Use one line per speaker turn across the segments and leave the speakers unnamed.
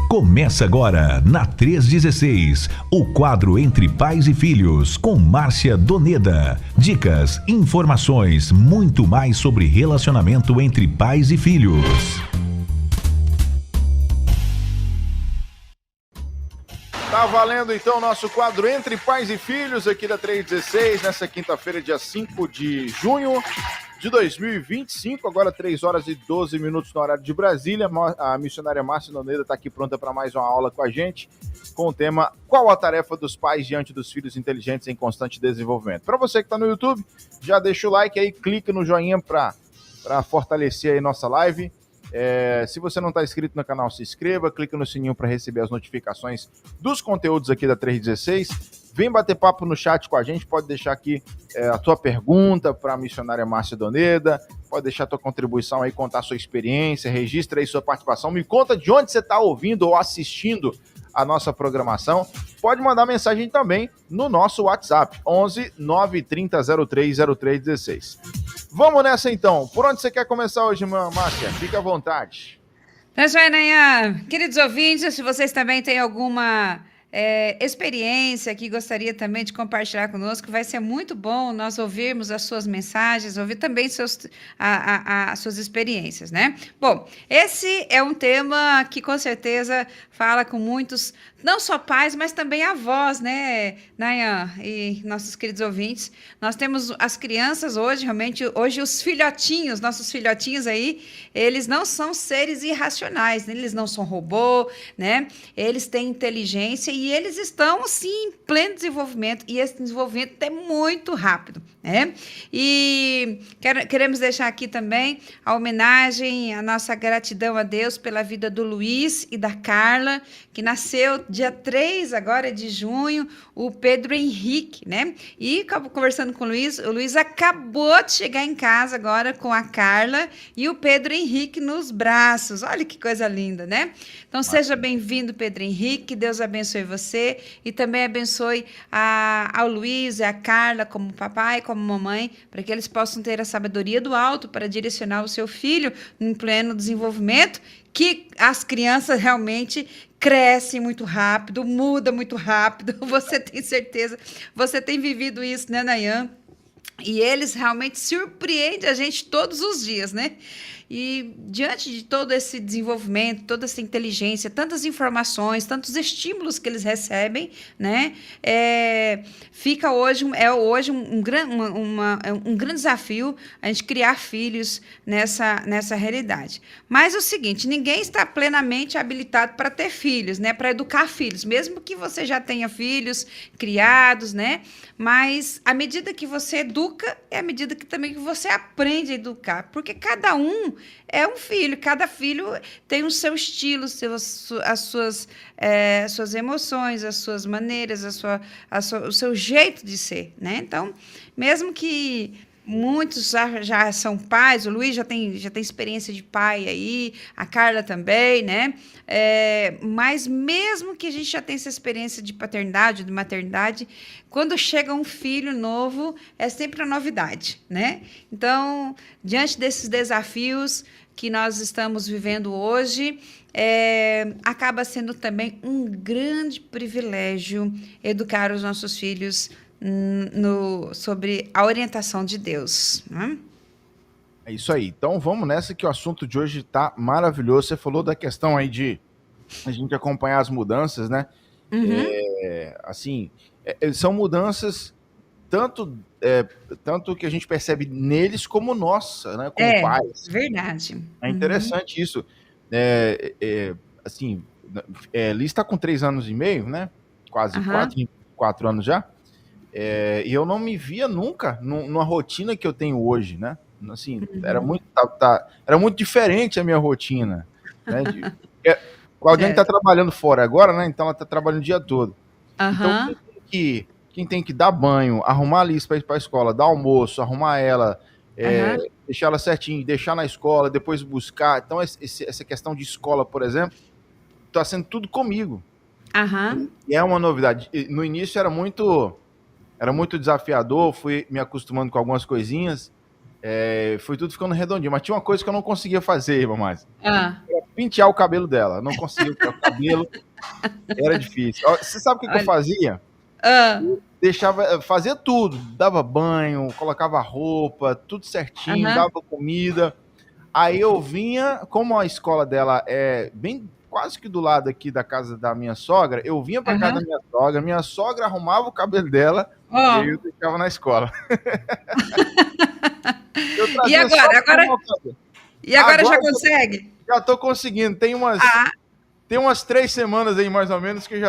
Começa agora, na 316, o quadro Entre Pais e Filhos, com Márcia Doneda. Dicas, informações, muito mais sobre relacionamento entre pais e filhos.
Tá valendo então o nosso quadro Entre Pais e Filhos aqui da 316, nessa quinta-feira, dia 5 de junho de 2025, agora 3 horas e 12 minutos no horário de Brasília. A missionária Márcia Doneda está aqui pronta para mais uma aula com a gente, com o tema Qual a tarefa dos pais diante dos filhos inteligentes em constante desenvolvimento? Para você que está no YouTube, já deixa o like aí, clica no joinha para fortalecer aí nossa live. Se você não está inscrito no canal, se inscreva, clica no sininho para receber as notificações dos conteúdos aqui da 316. Vem bater papo no chat com a gente, pode deixar aqui a tua pergunta para a missionária Márcia Doneda, pode deixar a tua contribuição aí, contar a sua experiência, registra aí sua participação, me conta de onde você está ouvindo ou assistindo a nossa programação. Pode mandar mensagem também no nosso WhatsApp, 11 930 03 0316. Vamos nessa então. Por onde você quer começar hoje, Márcia? Fica à vontade.
Tá joia, Nayan. Queridos ouvintes, se vocês também têm alguma experiência que gostaria também de compartilhar conosco, vai ser muito bom nós ouvirmos as suas mensagens, ouvir também as suas experiências, né? Bom, esse é um tema que com certeza fala com muitos, não só pais, mas também avós, né, Nayan e nossos queridos ouvintes. Nós temos as crianças hoje, realmente, hoje os filhotinhos, nossos filhotinhos aí, eles não são seres irracionais, né? Eles não são robô, né? Eles têm inteligência e eles estão, sim, em pleno desenvolvimento, e esse desenvolvimento é muito rápido, né? E queremos deixar aqui também a homenagem, a nossa gratidão a Deus pela vida do Luiz e da Carla, que nasceu dia 3 agora de junho, o Pedro Henrique, né? E conversando com o Luiz acabou de chegar em casa agora com a Carla e o Pedro Henrique nos braços. Olha que coisa linda, né? Então, seja bem-vindo, Pedro Henrique, que Deus abençoe você e também abençoe ao Luiz e a Carla como papai, como mamãe, para que eles possam ter a sabedoria do alto para direcionar o seu filho em pleno desenvolvimento, que as crianças realmente crescem muito rápido, muda muito rápido. Você tem certeza, você tem vivido isso, né, Nayan? E eles realmente surpreendem a gente todos os dias, né? E diante de todo esse desenvolvimento, toda essa inteligência, tantas informações, tantos estímulos que eles recebem, né? Fica hoje, um grande desafio a gente criar filhos nessa realidade. Mas é o seguinte, ninguém está plenamente habilitado para ter filhos, né? Para educar filhos, mesmo que você já tenha filhos criados, né? Mas à medida que você educa, é à medida que também que você aprende a educar, porque cada um é um filho, cada filho tem o seu estilo, as suas emoções, as suas maneiras, o seu jeito de ser, né? Então, mesmo que muitos já são pais, o Luiz já tem experiência de pai aí, a Carla também, né? Mas mesmo que a gente já tenha essa experiência de paternidade, de maternidade, quando chega um filho novo, é sempre uma novidade, né? Então, diante desses desafios que nós estamos vivendo hoje, acaba sendo também um grande privilégio educar os nossos filhos sobre a orientação de Deus, né?
É isso aí. Então vamos nessa, que o assunto de hoje está maravilhoso. Você falou da questão aí de a gente acompanhar as mudanças, né? São mudanças tanto que a gente percebe neles como nossa, né? Como pais.
Verdade.
É interessante isso. Liz está com 3 anos e meio, né? Quase 4 anos já. E eu não me via nunca numa rotina que eu tenho hoje, né? Assim, era muito diferente a minha rotina, né? Alguém está trabalhando fora agora, né? Então ela está trabalhando o dia todo. Então quem tem que dar banho, arrumar a Liz para ir para a escola, dar almoço, arrumar ela, deixar ela certinho, deixar na escola, depois buscar. Então essa questão de escola, por exemplo, está sendo tudo comigo. E é uma novidade. No início era muito desafiador, fui me acostumando com algumas coisinhas, foi tudo ficando redondinho. Mas tinha uma coisa que eu não conseguia fazer, irmã Márcia.
Ah,
Era pentear o cabelo dela. Eu não conseguia pentear o cabelo. Era difícil. Você sabe o que eu
olha.
fazia?
Ah,
Fazia tudo. Dava banho, colocava roupa, tudo certinho,
aham,
dava comida. Aí eu vinha, como a escola dela é bem quase que do lado aqui da casa da minha sogra, eu vinha para casa
aham.
da minha sogra arrumava o cabelo dela e aí
Ó,
eu deixava na escola. Eu
e
trazia só
agora?
para arrumar o cabelo.
E agora já
Agora
consegue?
já tô conseguindo.
Ah,
Tem umas 3 semanas aí mais ou menos que eu já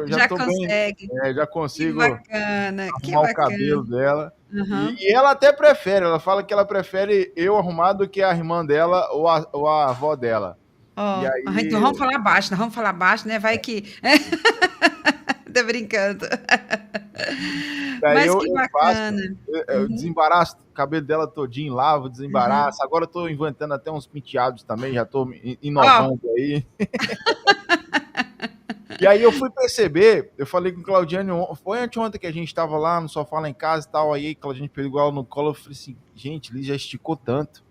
já
tô bem,
consegue.
já
Que
consigo
bacana, que
arrumar o cabelo
bacana.
dela.
Aham.
E ela até prefere, ela fala que ela prefere eu arrumar do que a irmã dela ou a avó dela. E
Ó, então
aí,
vamos falar baixo, nós vamos falar baixo, né? Vai que. Tô brincando.
daí
Mas que
eu faço,
bacana.
eu
Uhum.
desembaraço o cabelo dela todinho, lavo,
Uhum.
desembaraço. Agora eu tô inventando até uns penteados também, já tô
Ó,
inovando aí. E aí eu fui perceber, eu falei com o Claudiane, foi anteontem que a gente tava lá no sofá lá em casa e tal, aí a Claudiane pegou ela no colo, eu falei assim, gente, Liz já esticou tanto,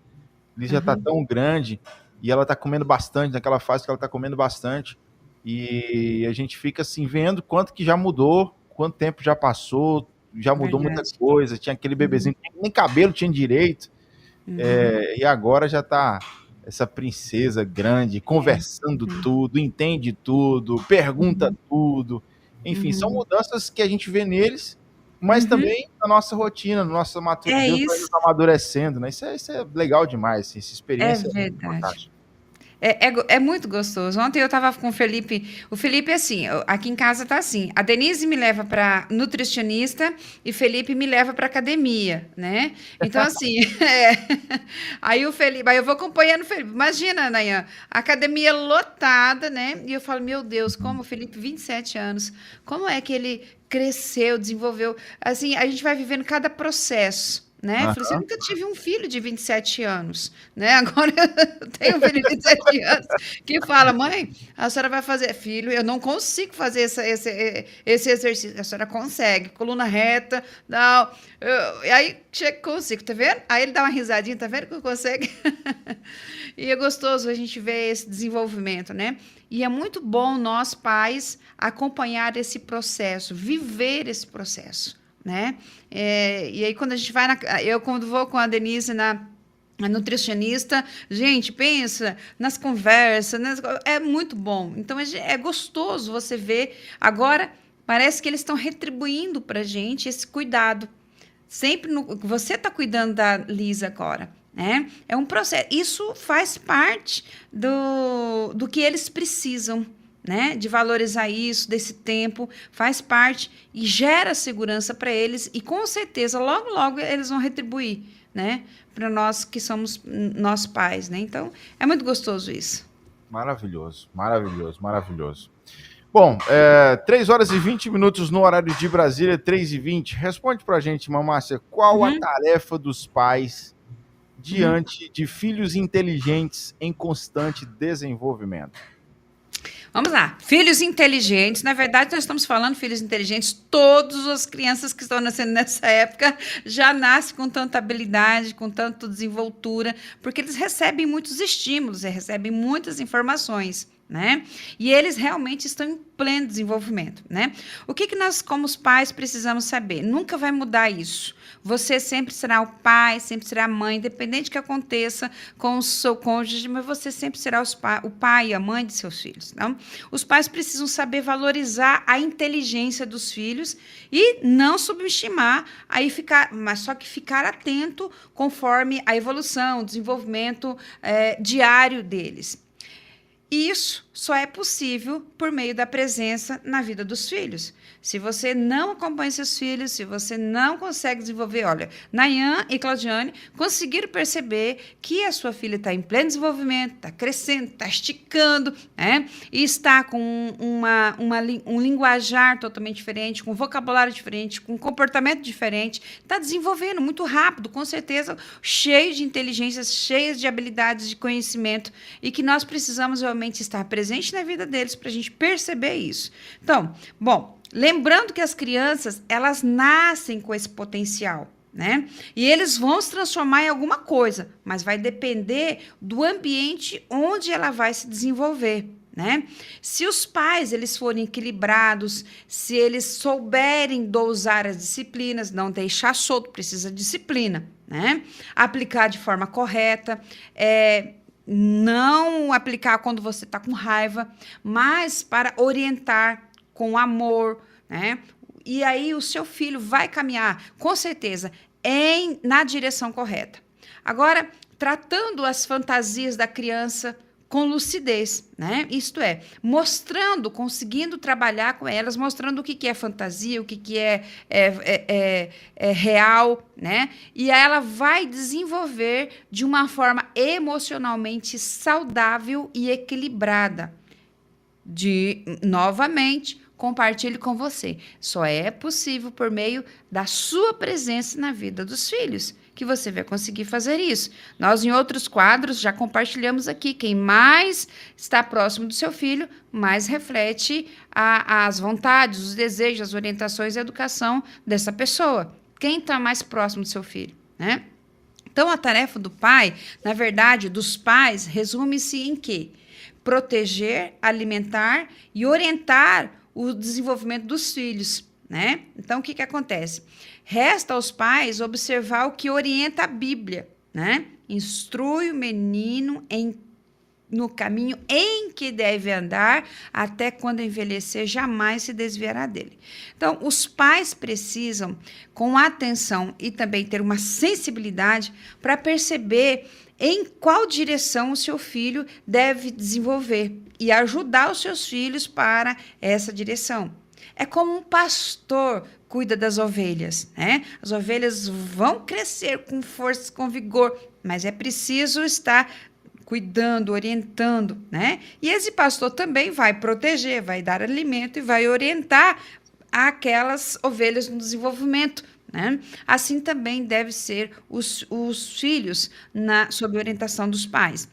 Liz já tá
uhum.
tão grande, e ela tá comendo bastante, naquela fase que ela tá comendo bastante, e a gente fica assim, vendo quanto que já mudou, quanto tempo já passou, já mudou muita
Verdade.
coisa, tinha aquele
Uhum.
bebezinho, nem cabelo tinha direito,
Uhum.
e agora já tá essa princesa grande,
É.
conversando
Uhum.
tudo, entende tudo, pergunta
Uhum.
tudo. Enfim, são
Uhum.
mudanças que a gente vê neles, mas
Uhum.
também na nossa rotina, no nosso
É
Deus vai nos
isso.
amadurecendo, né? Isso é legal demais, assim, essa
É
experiência é muito
verdade.
fantástica.
É muito gostoso. Ontem eu estava com o Felipe. O Felipe, assim, aqui em casa tá assim. A Denise me leva para nutricionista e Felipe me leva para academia, né? Então, assim, aí o Felipe, aí eu vou acompanhando o Felipe. Imagina, Nayan, a academia lotada, né? E eu falo, meu Deus, como o Felipe, 27 anos, como é que ele cresceu, desenvolveu? Assim, a gente vai vivendo cada processo. Né? Eu falei assim, eu
Aham.
nunca tive um filho de 27 anos, né? Agora eu tenho um filho de 27 anos que fala, mãe, a senhora vai fazer filho, eu não consigo fazer esse exercício. A senhora consegue, coluna reta, não. E aí chega, consigo, tá vendo? Aí ele dá uma risadinha, tá vendo que eu consigo? E é gostoso a gente ver esse desenvolvimento, né? E é muito bom nós, pais, acompanhar esse processo, viver esse processo, né? E aí, quando a gente vai eu, quando vou com a Denise na nutricionista, gente, pensa nas conversas, é muito bom. Então, é gostoso você ver. Agora, parece que eles estão retribuindo para a gente esse cuidado. Sempre você está cuidando da Liz agora. Né? É um processo. Isso faz parte do que eles precisam, né? De valorizar isso, desse tempo, faz parte e gera segurança para eles e com certeza logo logo eles vão retribuir, né? Para nós que somos nós pais, né? Então é muito gostoso isso.
Maravilhoso, maravilhoso, maravilhoso. Bom, 3 horas e 20 minutos no horário de Brasília, 3h20. Responde pra gente, Mamácia, qual a
Uhum,
tarefa dos pais
uhum.
diante de filhos inteligentes em constante desenvolvimento?
Vamos lá. Filhos inteligentes. Na verdade, nós estamos falando filhos inteligentes. Todas as crianças que estão nascendo nessa época já nascem com tanta habilidade, com tanta desenvoltura, porque eles recebem muitos estímulos, eles recebem muitas informações. Né? E eles realmente estão em pleno desenvolvimento, né? O que nós, como os pais, precisamos saber? Nunca vai mudar isso. Você sempre será o pai, sempre será a mãe, independente do que aconteça com o seu cônjuge, mas você sempre será o pai e a mãe de seus filhos. Não? Os pais precisam saber valorizar a inteligência dos filhos e não subestimar, mas só que ficar atento conforme a evolução, o desenvolvimento diário deles. Isso só é possível por meio da presença na vida dos filhos. Se você não acompanha seus filhos, se você não consegue desenvolver, olha, Nayan e Claudiane conseguiram perceber que a sua filha está em pleno desenvolvimento, está crescendo, está esticando, né? E está com um linguajar totalmente diferente, com um vocabulário diferente, com um comportamento diferente, está desenvolvendo muito rápido, com certeza, cheio de inteligências, cheias de habilidades, de conhecimento, e que nós precisamos realmente estar presente na vida deles para a gente perceber isso. Então, bom, lembrando que as crianças, elas nascem com esse potencial, né? E eles vão se transformar em alguma coisa, mas vai depender do ambiente onde ela vai se desenvolver, né? Se os pais eles forem equilibrados, se eles souberem dosar as disciplinas, não deixar solto, precisa de disciplina, né? Aplicar de forma correta, não aplicar quando você está com raiva, mas para orientar com amor, né? E aí o seu filho vai caminhar, com certeza, na direção correta. Agora, tratando as fantasias da criança com lucidez, né? Isto é, mostrando, conseguindo trabalhar com elas, mostrando o que é fantasia, o que é real, né? E aí ela vai desenvolver de uma forma emocionalmente saudável e equilibrada. Novamente, compartilhe com você. Só é possível por meio da sua presença na vida dos filhos que você vai conseguir fazer isso. Nós, em outros quadros, já compartilhamos aqui. Quem mais está próximo do seu filho, mais reflete as vontades, os desejos, as orientações e a educação dessa pessoa. Quem está mais próximo do seu filho, né? Então, a tarefa do pai, na verdade, dos pais, resume-se em quê? Proteger, alimentar e orientar o desenvolvimento dos filhos, né? Então, o que acontece? Resta aos pais observar o que orienta a Bíblia, né? Instrui o menino no caminho em que deve andar, até quando envelhecer, jamais se desviará dele. Então, os pais precisam, com atenção e também ter uma sensibilidade para perceber em qual direção o seu filho deve desenvolver e ajudar os seus filhos para essa direção. É como um pastor cuida das ovelhas, né? As ovelhas vão crescer com força, com vigor, mas é preciso estar cuidando, orientando, né? E esse pastor também vai proteger, vai dar alimento e vai orientar aquelas ovelhas no desenvolvimento, né? Assim também deve ser os filhos sob orientação dos pais.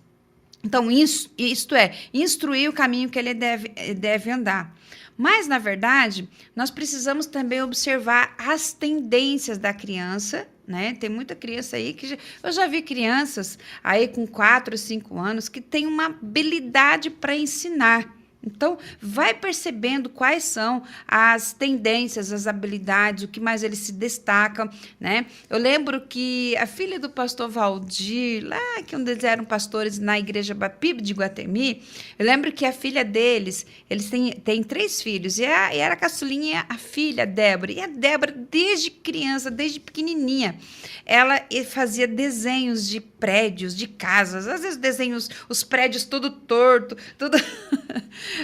Então, isto é, instruir o caminho que ele deve andar. Mas, na verdade, nós precisamos também observar as tendências da criança, né? Tem muita criança aí eu já vi crianças aí com 4, 5 anos que têm uma habilidade para ensinar. Então, vai percebendo quais são as tendências, as habilidades, o que mais eles se destacam, né? Eu lembro que a filha do pastor Valdir, lá que eles eram pastores na igreja Bapib de Guatemi, eu lembro que a filha deles, eles têm 3 filhos, e era a caçulinha, a filha, Débora. E a Débora, desde criança, desde pequenininha, ela fazia desenhos de prédios, de casas, às vezes desenhos, os prédios tudo torto, tudo...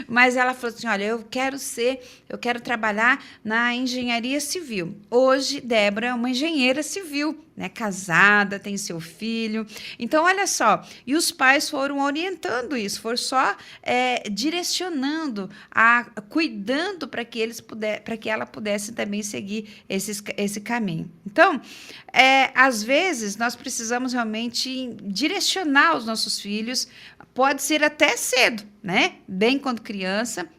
Mas ela falou assim, olha, eu quero trabalhar na engenharia civil. Hoje, Débora é uma engenheira civil, né, casada, tem seu filho. Então, olha só, e os pais foram orientando isso, foram só direcionando, cuidando para que ela pudesse também seguir esse caminho. Então, às vezes, nós precisamos realmente direcionar os nossos filhos, pode ser até cedo, né? Bem quando criança,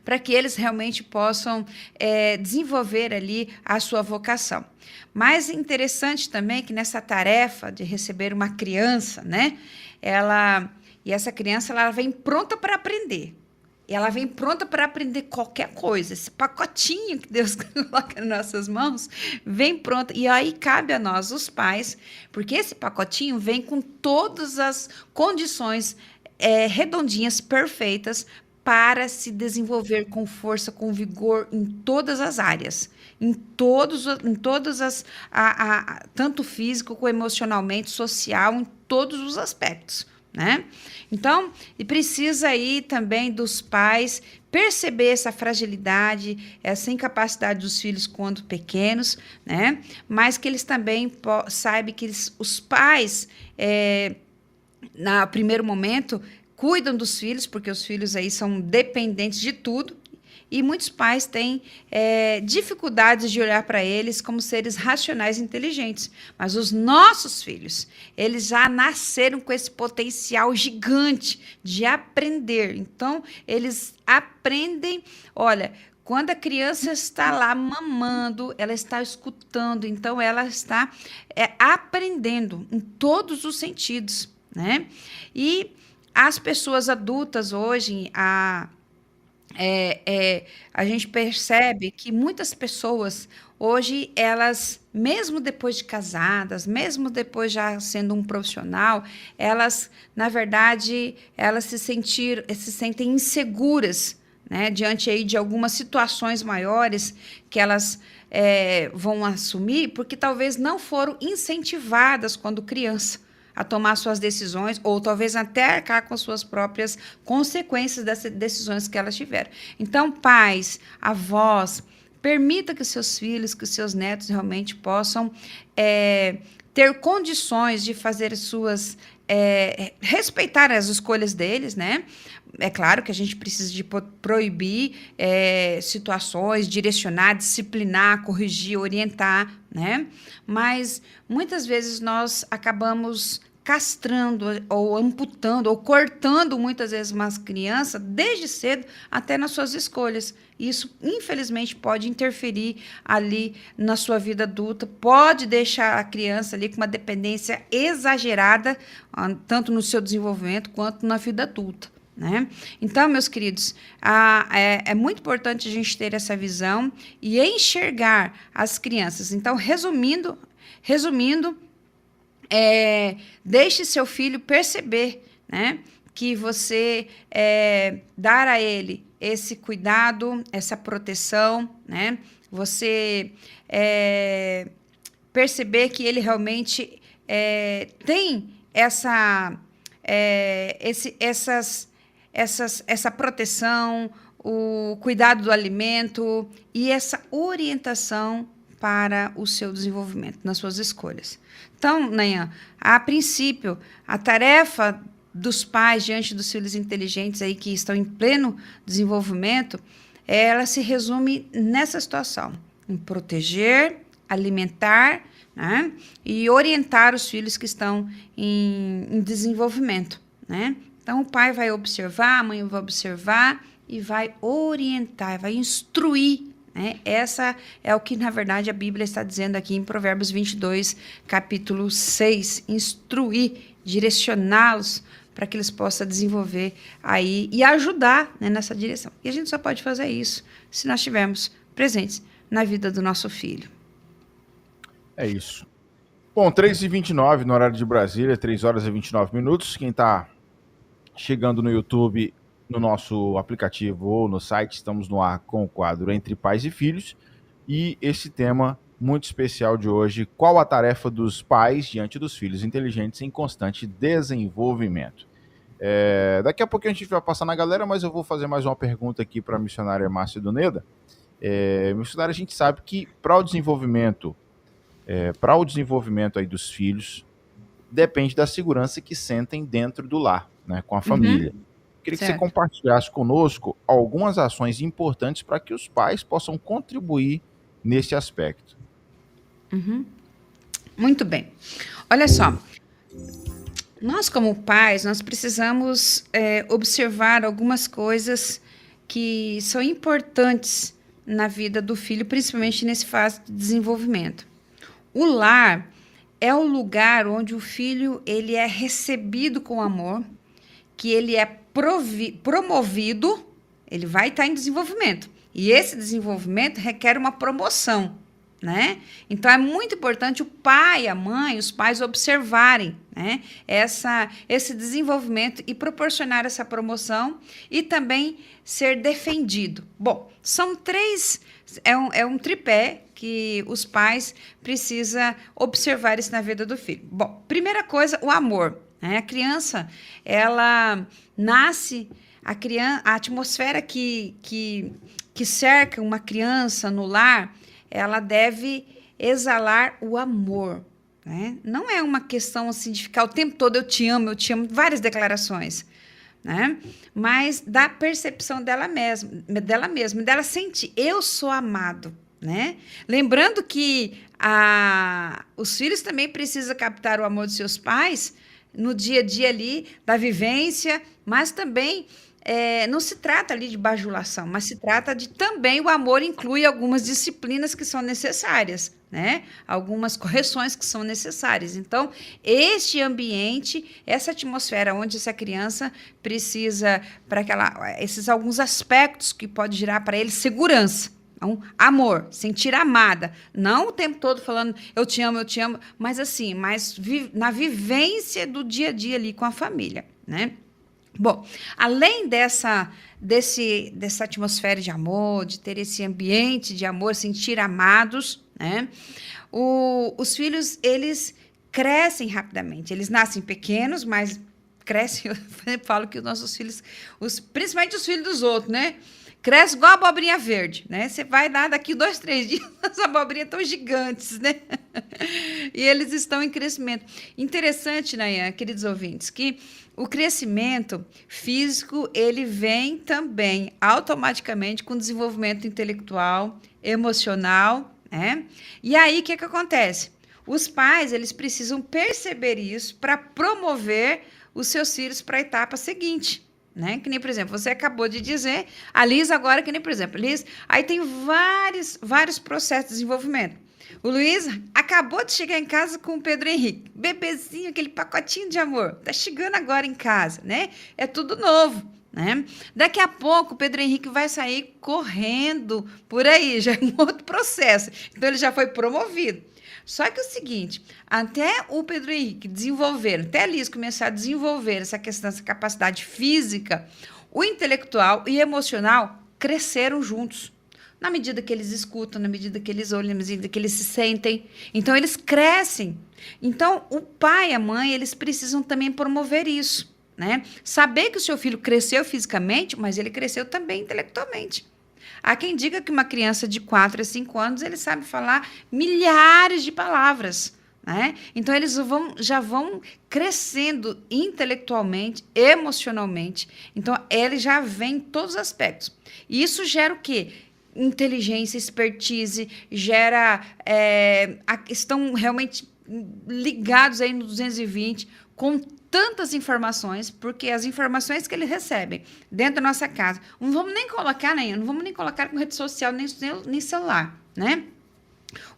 para que eles realmente possam desenvolver ali a sua vocação. Mas interessante também que nessa tarefa de receber uma criança, né? Essa criança ela vem pronta para aprender. Ela vem pronta para aprender qualquer coisa. Esse pacotinho que Deus coloca nas nossas mãos, vem pronto. E aí cabe a nós, os pais, porque esse pacotinho vem com todas as condições redondinhas, perfeitas, para se desenvolver com força, com vigor em todas as áreas. Em todas as... tanto físico, como emocionalmente, social, em todos os aspectos, né? Então, e precisa aí também dos pais perceber essa fragilidade, essa incapacidade dos filhos quando pequenos, né? Mas que eles também saibam que os pais, no primeiro momento, cuidam dos filhos, porque os filhos aí são dependentes de tudo. E muitos pais têm dificuldades de olhar para eles como seres racionais e inteligentes. Mas os nossos filhos, eles já nasceram com esse potencial gigante de aprender. Então, eles aprendem, olha, Quando a criança está lá mamando, ela está escutando, então ela está aprendendo em todos os sentidos, né? E as pessoas adultas hoje, a gente percebe que muitas pessoas hoje, elas, mesmo depois de casadas, mesmo depois já sendo um profissional, elas, na verdade, elas se sentem inseguras, né, diante aí de algumas situações maiores que elas vão assumir, porque talvez não foram incentivadas quando criança a tomar suas decisões, ou talvez até arcar com suas próprias consequências dessas decisões que elas tiveram. Então, pais, avós, permita que seus filhos, que seus netos realmente possam ter condições de fazer respeitar as escolhas deles, né? É claro que a gente precisa de proibir situações, direcionar, disciplinar, corrigir, orientar, né? Mas muitas vezes nós acabamos castrando ou amputando ou cortando muitas vezes uma criança desde cedo até nas suas escolhas. Isso, infelizmente, pode interferir ali na sua vida adulta, pode deixar a criança ali com uma dependência exagerada, tanto no seu desenvolvimento quanto na vida adulta, né? Então, meus queridos, é muito importante a gente ter essa visão e enxergar as crianças. Então, resumindo, deixe seu filho perceber, né, que você dar a ele esse cuidado, essa proteção, né? Você perceber que ele realmente tem essa proteção, o cuidado do alimento e essa orientação para o seu desenvolvimento, nas suas escolhas. Então, Nayan, a princípio, a tarefa dos pais diante dos filhos inteligentes aí que estão em pleno desenvolvimento, ela se resume nessa situação, em proteger, alimentar, né, e orientar os filhos que estão em desenvolvimento, né? Então, o pai vai observar, a mãe vai observar e vai orientar, vai instruir, né? Essa é o que, na verdade, a Bíblia está dizendo aqui em Provérbios 22, capítulo 6, instruir, direcioná-los para que eles possam desenvolver aí e ajudar, né, nessa direção. E a gente só pode fazer isso se nós estivermos presentes na vida do nosso filho.
É isso. Bom, 3h29 no horário de Brasília, 3h29. Quem está chegando no YouTube, no nosso aplicativo ou no site, estamos no ar com o quadro Entre Pais e Filhos. E esse tema muito especial de hoje: qual a tarefa dos pais diante dos filhos inteligentes em constante desenvolvimento? Daqui a pouquinho a gente vai passar na galera, mas eu vou fazer mais uma pergunta aqui para a missionária Márcia Doneda. Missionária, a gente sabe que para o desenvolvimento aí dos filhos, depende da segurança que sentem dentro do lar, né, com a família. Queria que você compartilhasse conosco algumas ações importantes para que os pais possam contribuir nesse aspecto.
Muito bem. Olha só, nós como pais, nós precisamos observar algumas coisas que são importantes na vida do filho, principalmente nesse fase de desenvolvimento. O lar é o lugar onde o filho ele é recebido com amor, que ele é promovido, ele vai estar em desenvolvimento. E esse desenvolvimento requer uma promoção, né? Então, é muito importante o pai, a mãe, os pais observarem, né, esse desenvolvimento e proporcionar essa promoção e também ser defendido. Bom, são três, é um tripé que os pais precisam observar isso na vida do filho. Bom, primeira coisa, o amor. A criança, ela nasce, a atmosfera que cerca uma criança no lar, ela deve exalar o amor, né? Não é uma questão assim de ficar o tempo todo eu te amo, várias declarações, né? Mas da percepção dela mesma, dela sentir, eu sou amado, né? Lembrando que os filhos também precisam captar o amor de seus pais no dia a dia ali, da vivência, mas também não se trata ali de bajulação, mas se trata de também o amor inclui algumas disciplinas que são necessárias, né? Algumas correções que são necessárias. Então, este ambiente, essa atmosfera onde essa criança precisa esses alguns aspectos que pode gerar para ele segurança. Então, amor, sentir amada, não o tempo todo falando eu te amo, mas assim, na vivência do dia a dia ali com a família, né? Bom, além dessa atmosfera de amor, de ter esse ambiente de amor, sentir amados, né? Os filhos, eles crescem rapidamente. Eles nascem pequenos, mas crescem. Eu falo que os nossos filhos, principalmente os filhos dos outros, né? Cresce igual a abobrinha verde, né? Você vai dar daqui 2, 3 dias, as abobrinhas estão gigantes, né? E eles estão em crescimento. Interessante, Nayan, queridos ouvintes, que o crescimento físico, ele vem também automaticamente com desenvolvimento intelectual, emocional, né? E aí, o que acontece? Os pais, eles precisam perceber isso para promover os seus filhos para a etapa seguinte. Né? Que nem, por exemplo, você acabou de dizer, a Liz agora, que nem, por exemplo, Liz, aí tem vários processos de desenvolvimento. O Luiz acabou de chegar em casa com o Pedro Henrique, bebezinho, aquele pacotinho de amor, tá chegando agora em casa, né? É tudo novo, né? Daqui a pouco o Pedro Henrique vai sair correndo por aí, já é um outro processo, então ele já foi promovido. Só que é o seguinte, até o Pedro Henrique desenvolver, até a Liz começar a desenvolver essa questão, essa capacidade física, o intelectual e emocional cresceram juntos. Na medida que eles escutam, na medida que eles olham, na medida que eles se sentem. Então, eles crescem. Então, o pai e a mãe, eles precisam também promover isso, né? Saber que o seu filho cresceu fisicamente, mas ele cresceu também intelectualmente. Há quem diga que uma criança de 4 a 5 anos, ele sabe falar milhares de palavras, né? Então, eles já vão crescendo intelectualmente, emocionalmente. Então, ele já vem em todos os aspectos. E isso gera o quê? Inteligência, expertise, estão realmente ligados aí no 220 com tantas informações, porque as informações que eles recebem dentro da nossa casa, não vamos nem colocar com rede social, nem celular, né?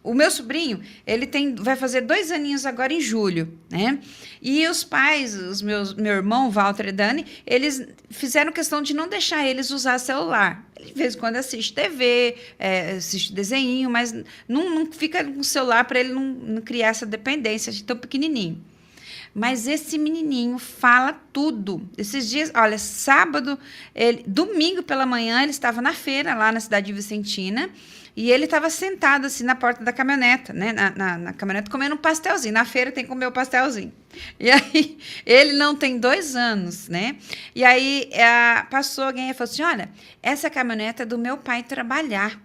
O meu sobrinho, ele vai fazer 2 aninhos agora em julho, né? E os pais, meu irmão, Walter e Dani, eles fizeram questão de não deixar eles usar celular. Ele, de vez em quando, assiste TV, assiste desenho, mas não fica com o celular para ele não criar essa dependência de tão pequenininho. Mas esse menininho fala tudo. Esses dias, olha, domingo pela manhã, ele estava na feira, lá na cidade de Vicentina, e ele estava sentado assim na porta da caminhoneta, né? Na caminhoneta, comendo um pastelzinho. Na feira tem que comer o pastelzinho. E aí, ele não tem 2 anos, né? E aí, passou alguém e falou assim, olha, essa caminhoneta é do meu pai trabalhar.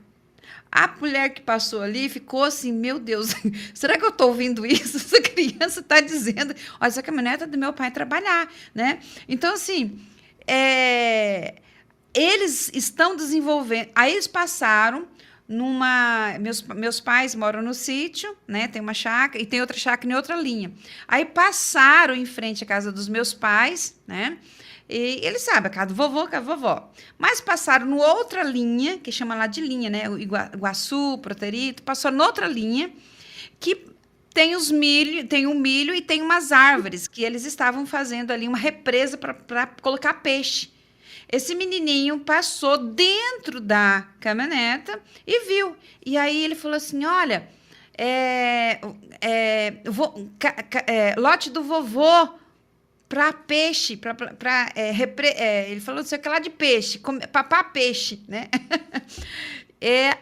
A mulher que passou ali ficou assim, meu Deus, será que eu estou ouvindo isso? Essa criança está dizendo, olha, essa caminhonete é do meu pai trabalhar, né? Então, assim, eles estão desenvolvendo, aí eles passaram meus pais moram no sítio, né? Tem uma chácara e tem outra chácara em outra linha. Aí passaram em frente à casa dos meus pais, né? E eles sabem, a casa do vovô, a casa da vovó. Mas passaram em outra linha, que chama lá de linha, né? O Iguaçu, Proterito, passou noutra linha, que tem um milho e tem umas árvores, que eles estavam fazendo ali uma represa para colocar peixe. Esse menininho passou dentro da caminhoneta e viu. E aí ele falou assim, olha, lote do vovô para peixe, ele falou isso aqui lá de peixe, papar peixe, né?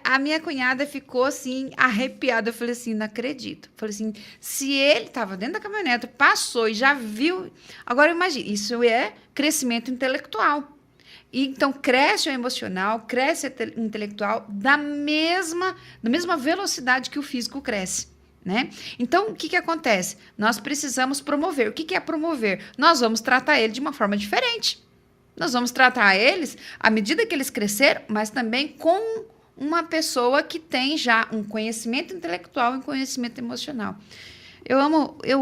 A minha cunhada ficou assim, arrepiada. Eu falei assim, não acredito. Eu falei assim, se ele estava dentro da caminhonete, passou e já viu. Agora imagine, isso é crescimento intelectual. Então, cresce o emocional, cresce o intelectual da mesma velocidade que o físico cresce, né? Então, o que acontece? Nós precisamos promover. O que é promover? Nós vamos tratar ele de uma forma diferente. Nós vamos tratar eles à medida que eles cresceram, mas também com uma pessoa que tem já um conhecimento intelectual e um conhecimento emocional. Eu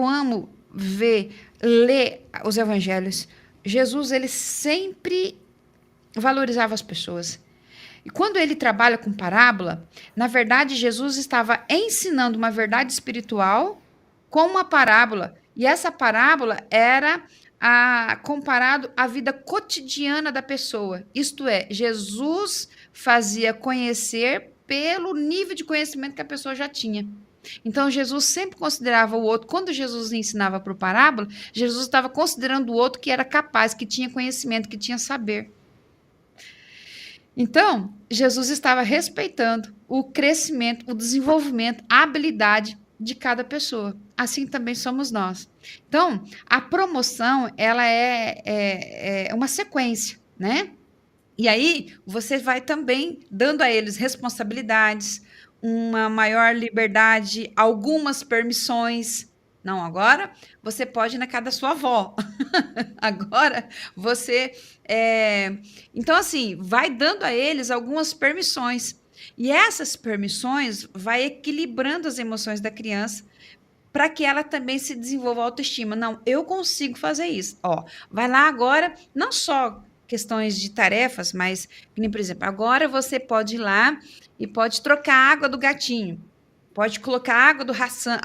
amo ler os evangelhos. Jesus, ele sempre valorizava as pessoas. E quando ele trabalha com parábola, na verdade, Jesus estava ensinando uma verdade espiritual com uma parábola. E essa parábola era comparado à vida cotidiana da pessoa. Isto é, Jesus fazia conhecer pelo nível de conhecimento que a pessoa já tinha. Então, Jesus sempre considerava o outro. Quando Jesus ensinava por parábola, Jesus estava considerando o outro que era capaz, que tinha conhecimento, que tinha saber. Então, Jesus estava respeitando o crescimento, o desenvolvimento, a habilidade de cada pessoa. Assim também somos nós. Então, a promoção, ela é uma sequência, né? E aí, você vai também dando a eles responsabilidades, uma maior liberdade, algumas permissões. Não, agora você pode ir na casa da sua avó. Agora você. Então, assim, vai dando a eles algumas permissões. E essas permissões vai equilibrando as emoções da criança para que ela também se desenvolva a autoestima. Não, eu consigo fazer isso. Ó, vai lá agora, não só questões de tarefas, mas, por exemplo, agora você pode ir lá e pode trocar a água do gatinho. Pode colocar a água do ração,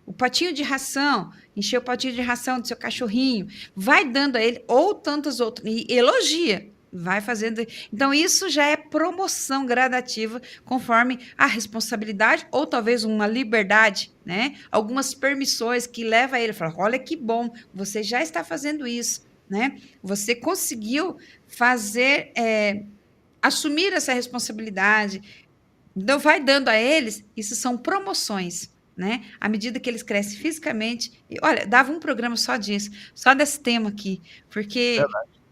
o potinho de ração, encher o potinho de ração do seu cachorrinho. Vai dando a ele, ou tantas outras, e elogia. Vai fazendo. Então, isso já é promoção gradativa, conforme a responsabilidade, ou talvez uma liberdade, né? Algumas permissões que leva ele a falar: olha que bom, você já está fazendo isso, né? Você conseguiu fazer, assumir essa responsabilidade. Então, vai dando a eles, isso são promoções, né? À medida que eles crescem fisicamente. E, olha, dava um programa só disso, só desse tema aqui, porque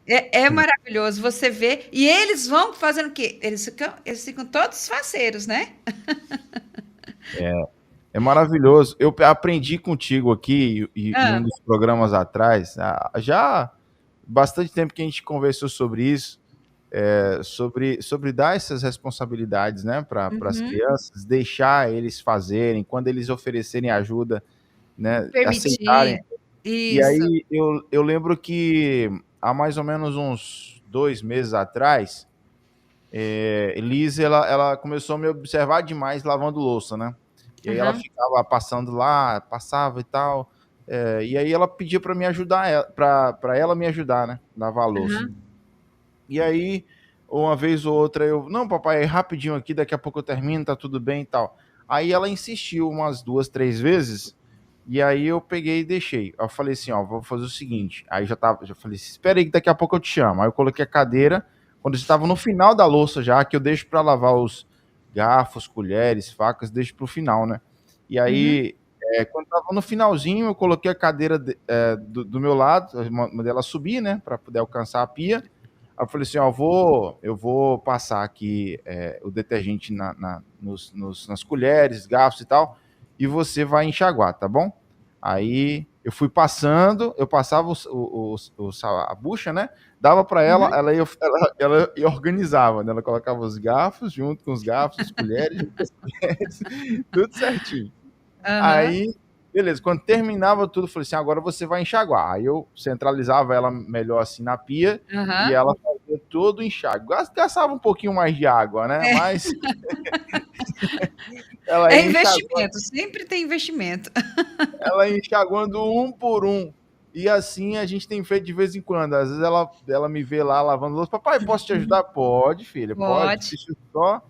é maravilhoso você ver. E eles vão fazendo o quê? Eles ficam todos faceiros, né?
É maravilhoso. Eu aprendi contigo aqui e em um dos programas atrás, já bastante tempo que a gente conversou sobre isso, sobre dar essas responsabilidades, né, para as crianças, deixar eles fazerem, quando eles oferecerem ajuda, né, aceitarem.
Permitir.
E
Isso.
aí eu lembro que há mais ou menos uns 2 meses atrás, Elise, ela começou a me observar demais lavando louça, né? E aí ela ficava passando lá, passava e tal. E aí ela pedia para me ajudar, para ela me ajudar, né? Lavar a louça. E aí, uma vez ou outra, não, papai, é rapidinho aqui, daqui a pouco eu termino, tá tudo bem e tal. Aí ela insistiu umas 2, 3 vezes, e aí eu peguei e deixei. Eu falei assim, ó, vou fazer o seguinte. Aí já falei, espera aí que daqui a pouco eu te chamo. Aí eu coloquei a cadeira, quando estava no final da louça já, que eu deixo para lavar os garfos, colheres, facas, deixo pro final, né? E aí, quando estava no finalzinho, eu coloquei a cadeira do meu lado, mandei ela subir, né, para poder alcançar a pia. Aí eu falei assim, ó, eu vou passar aqui o detergente nas colheres, garfos e tal, e você vai enxaguar, tá bom? Aí eu fui passando, eu passava a bucha, né? Dava para ela, ela ia organizava, né? Ela colocava os garfos junto com os garfos, as colheres, tudo certinho. Aí, beleza, quando terminava tudo, eu falei assim, agora você vai enxaguar. Aí eu centralizava ela melhor assim na pia e ela fazia todo o enxágue. Gastava um pouquinho mais de água, né? Mas ela ia
investimento, sempre tem investimento.
Ela ia enxaguando um por um. E assim a gente tem feito de vez em quando. Às vezes ela me vê lá lavando louça. Papai, posso te ajudar? Pode, filha, pode. Deixa eu só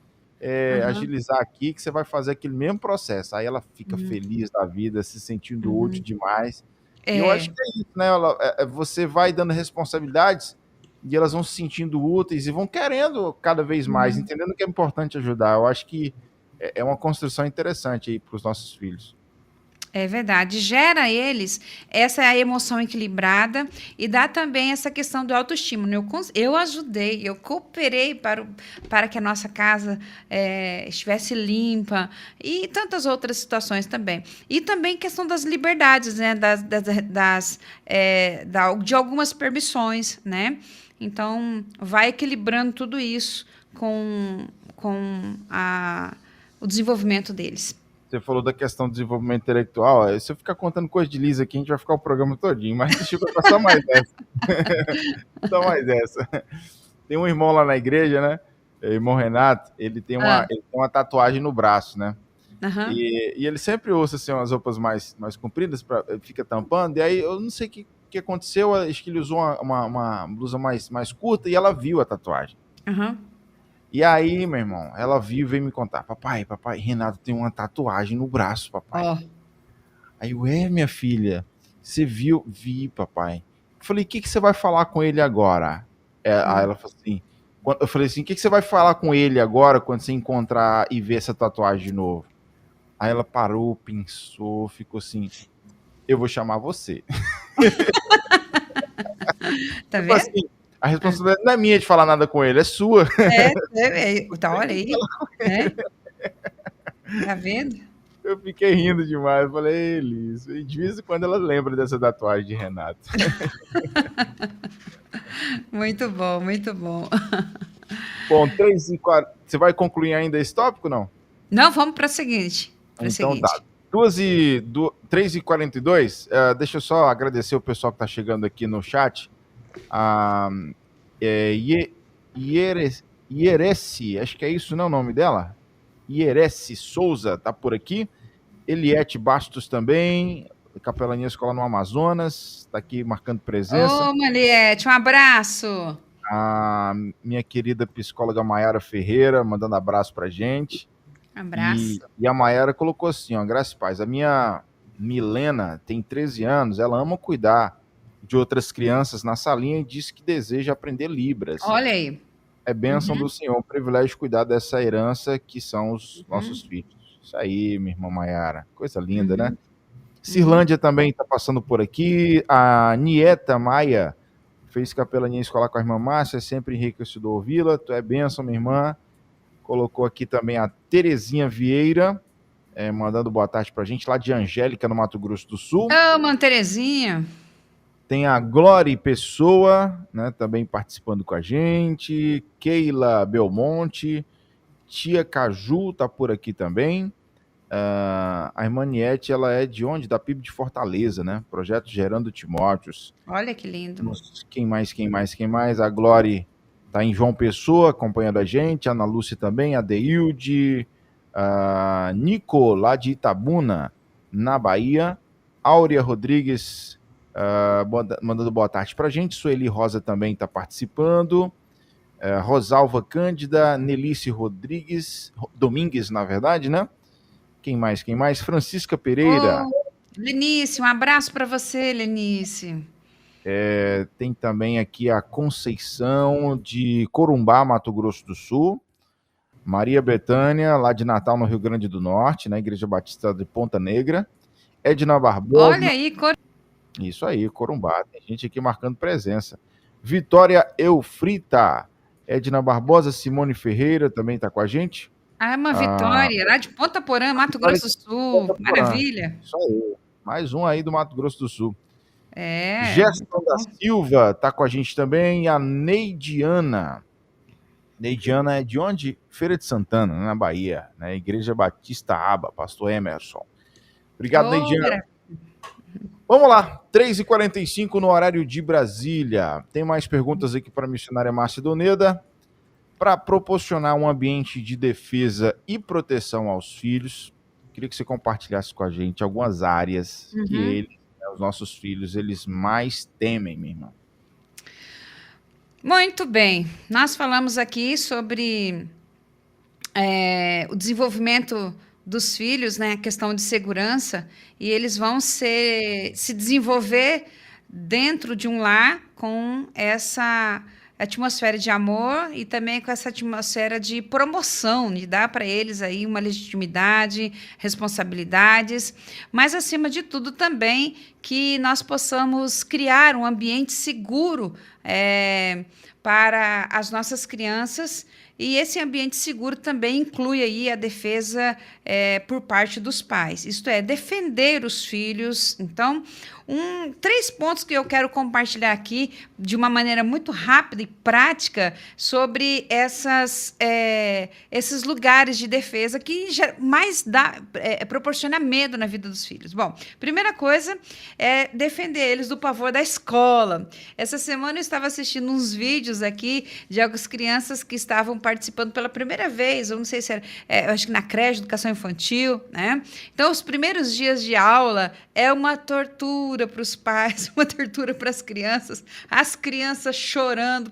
agilizar aqui que você vai fazer aquele mesmo processo. Aí ela fica feliz da vida, se sentindo útil demais. E eu acho que é isso, né? Você vai dando responsabilidades e elas vão se sentindo úteis e vão querendo cada vez mais, entendendo que é importante ajudar. Eu acho que é uma construção interessante aí para os nossos filhos.
É verdade, gera a eles essa emoção equilibrada e dá também essa questão do autoestima. Eu ajudei, eu cooperei para que a nossa casa estivesse limpa e tantas outras situações também. E também questão das liberdades, né? De algumas permissões, né? Então, vai equilibrando tudo isso com o desenvolvimento deles.
Você falou da questão do desenvolvimento intelectual. Se eu ficar contando coisa de Liz aqui, a gente vai ficar o programa todinho. Mas deixa eu contar só mais essa. Só mais essa. Tem um irmão lá na igreja, né? O irmão Renato, ele tem uma tatuagem no braço, né?
Uhum.
E ele sempre usa assim, umas roupas mais compridas, fica tampando. E aí eu não sei o que aconteceu. Acho que ele usou uma blusa mais curta e ela viu a tatuagem.
Uhum.
E aí, meu irmão, ela viu e veio me contar: papai, Renato tem uma tatuagem no braço, papai.
Oh.
Aí eu, minha filha, você viu? Vi, papai. Eu falei: o que você vai falar com ele agora? Aí ela falou assim, eu falei assim: o que você vai falar com ele agora quando você encontrar e ver essa tatuagem de novo? Aí ela parou, pensou, ficou assim: eu vou chamar você.
Tá vendo?
Assim, a responsabilidade não é minha de falar nada com ele, é sua.
Então olha aí. Tá vendo?
Eu fiquei rindo demais. Eu falei: Elis, e de vez em quando ela lembra dessa tatuagem de Renato.
Muito bom, muito bom.
Bom, 3h40. Você vai concluir ainda esse tópico, não?
Não, vamos para o seguinte.
Então tá. 3h42. Deixa eu só agradecer o pessoal que está chegando aqui no chat. Ieresse, acho que é isso, não é o nome dela? Ieresse Souza tá por aqui. Eliette Bastos também, Capelania Escola no Amazonas, tá aqui marcando presença.
Ô, Mariette, um abraço.
A minha querida psicóloga Maiara Ferreira, mandando abraço pra gente.
Abraço.
E a Maiara colocou assim, ó: graças e paz, a minha Milena tem 13 anos, ela ama cuidar de outras crianças na salinha e disse que deseja aprender Libras.
Olha aí.
É bênção do Senhor, um privilégio cuidar dessa herança que são os nossos filhos. Isso aí, minha irmã Maiara. Coisa linda, né? Cirlândia também está passando por aqui. A Nieta Maia fez capelania escolar com a irmã Márcia, é sempre enriquecedor ouvi-la. Tu é bênção, minha irmã. Colocou aqui também a Terezinha Vieira, mandando boa tarde pra gente, lá de Angélica, no Mato Grosso do Sul.
Mãe Terezinha.
Tem a Glória Pessoa, né, também participando com a gente. Keila Belmonte. Tia Caju tá por aqui também. A irmã Niete, ela é de onde? Da PIB de Fortaleza, né? Projeto Gerando Timóteos.
Olha que lindo.
Quem mais? A Glória tá em João Pessoa, acompanhando a gente. A Ana Lúcia também, a Deilde, a Nico, lá de Itabuna, na Bahia. Áurea Rodrigues, mandando boa tarde pra gente. Sueli Rosa também tá participando. Rosalva Cândida, Nelice Rodrigues, Domingues, na verdade, né? Quem mais? Francisca Pereira.
Lenice, um abraço para você, Lenice.
Tem também aqui a Conceição de Corumbá, Mato Grosso do Sul. Maria Betânia, lá de Natal, no Rio Grande do Norte, na Igreja Batista de Ponta Negra. Edna Barbosa.
Olha aí,
Isso aí, Corumbá. Tem gente aqui marcando presença. Vitória Eufrita. Edna Barbosa, Simone Ferreira também está com a gente.
Uma Vitória, lá de Ponta Porã, Mato Grosso do Sul. Maravilha.
Isso aí. Mais um aí do Mato Grosso do Sul.
Gerson
da Silva está com a gente também. A Neidiana. Neidiana é de onde? Feira de Santana, na Bahia. Né? Igreja Batista Aba, pastor Emerson. Obrigado, Neidiana. Vamos lá, 3h45 no horário de Brasília. Tem mais perguntas aqui para a missionária Márcia Doneda. Para proporcionar um ambiente de defesa e proteção aos filhos, queria que você compartilhasse com a gente algumas áreas que eles, os nossos filhos, eles mais temem, minha irmã.
Muito bem. Nós falamos aqui sobre o desenvolvimento dos filhos, né, a questão de segurança, e eles vão se desenvolver dentro de um lar com essa atmosfera de amor e também com essa atmosfera de promoção, de dar para eles aí uma legitimidade, responsabilidades, mas acima de tudo também que nós possamos criar um ambiente seguro para as nossas crianças E esse ambiente seguro também inclui aí a defesa por parte dos pais, isto é, defender os filhos. Então, 3 pontos que eu quero compartilhar aqui de uma maneira muito rápida e prática sobre esses lugares de defesa que mais proporciona medo na vida dos filhos. Bom, primeira coisa é defender eles do pavor da escola. Essa semana eu estava assistindo uns vídeos aqui de algumas crianças que estavam participando pela primeira vez, eu não sei se era, eu acho que na creche, educação infantil, né? Então, os primeiros dias de aula é uma tortura para os pais, uma tortura para as crianças chorando,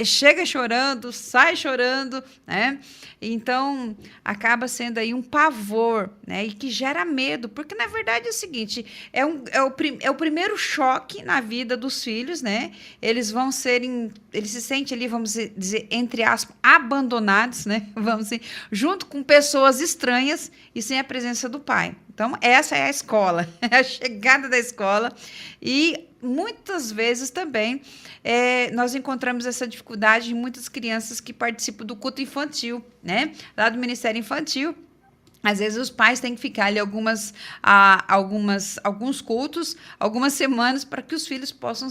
chega chorando, sai chorando, né? Então, acaba sendo aí um pavor, né? E que gera medo, porque, na verdade, é o seguinte, é o primeiro choque na vida dos filhos, né? Eles se sentem ali, vamos dizer, entre aspas, abandonados, né? Vamos dizer, junto com pessoas estranhas e sem a presença do pai. Então, essa é a escola, é a chegada da escola. E muitas vezes também nós encontramos essa dificuldade em muitas crianças que participam do culto infantil, né? Lá do Ministério Infantil. Às vezes os pais têm que ficar ali alguns cultos, algumas semanas, para que os filhos possam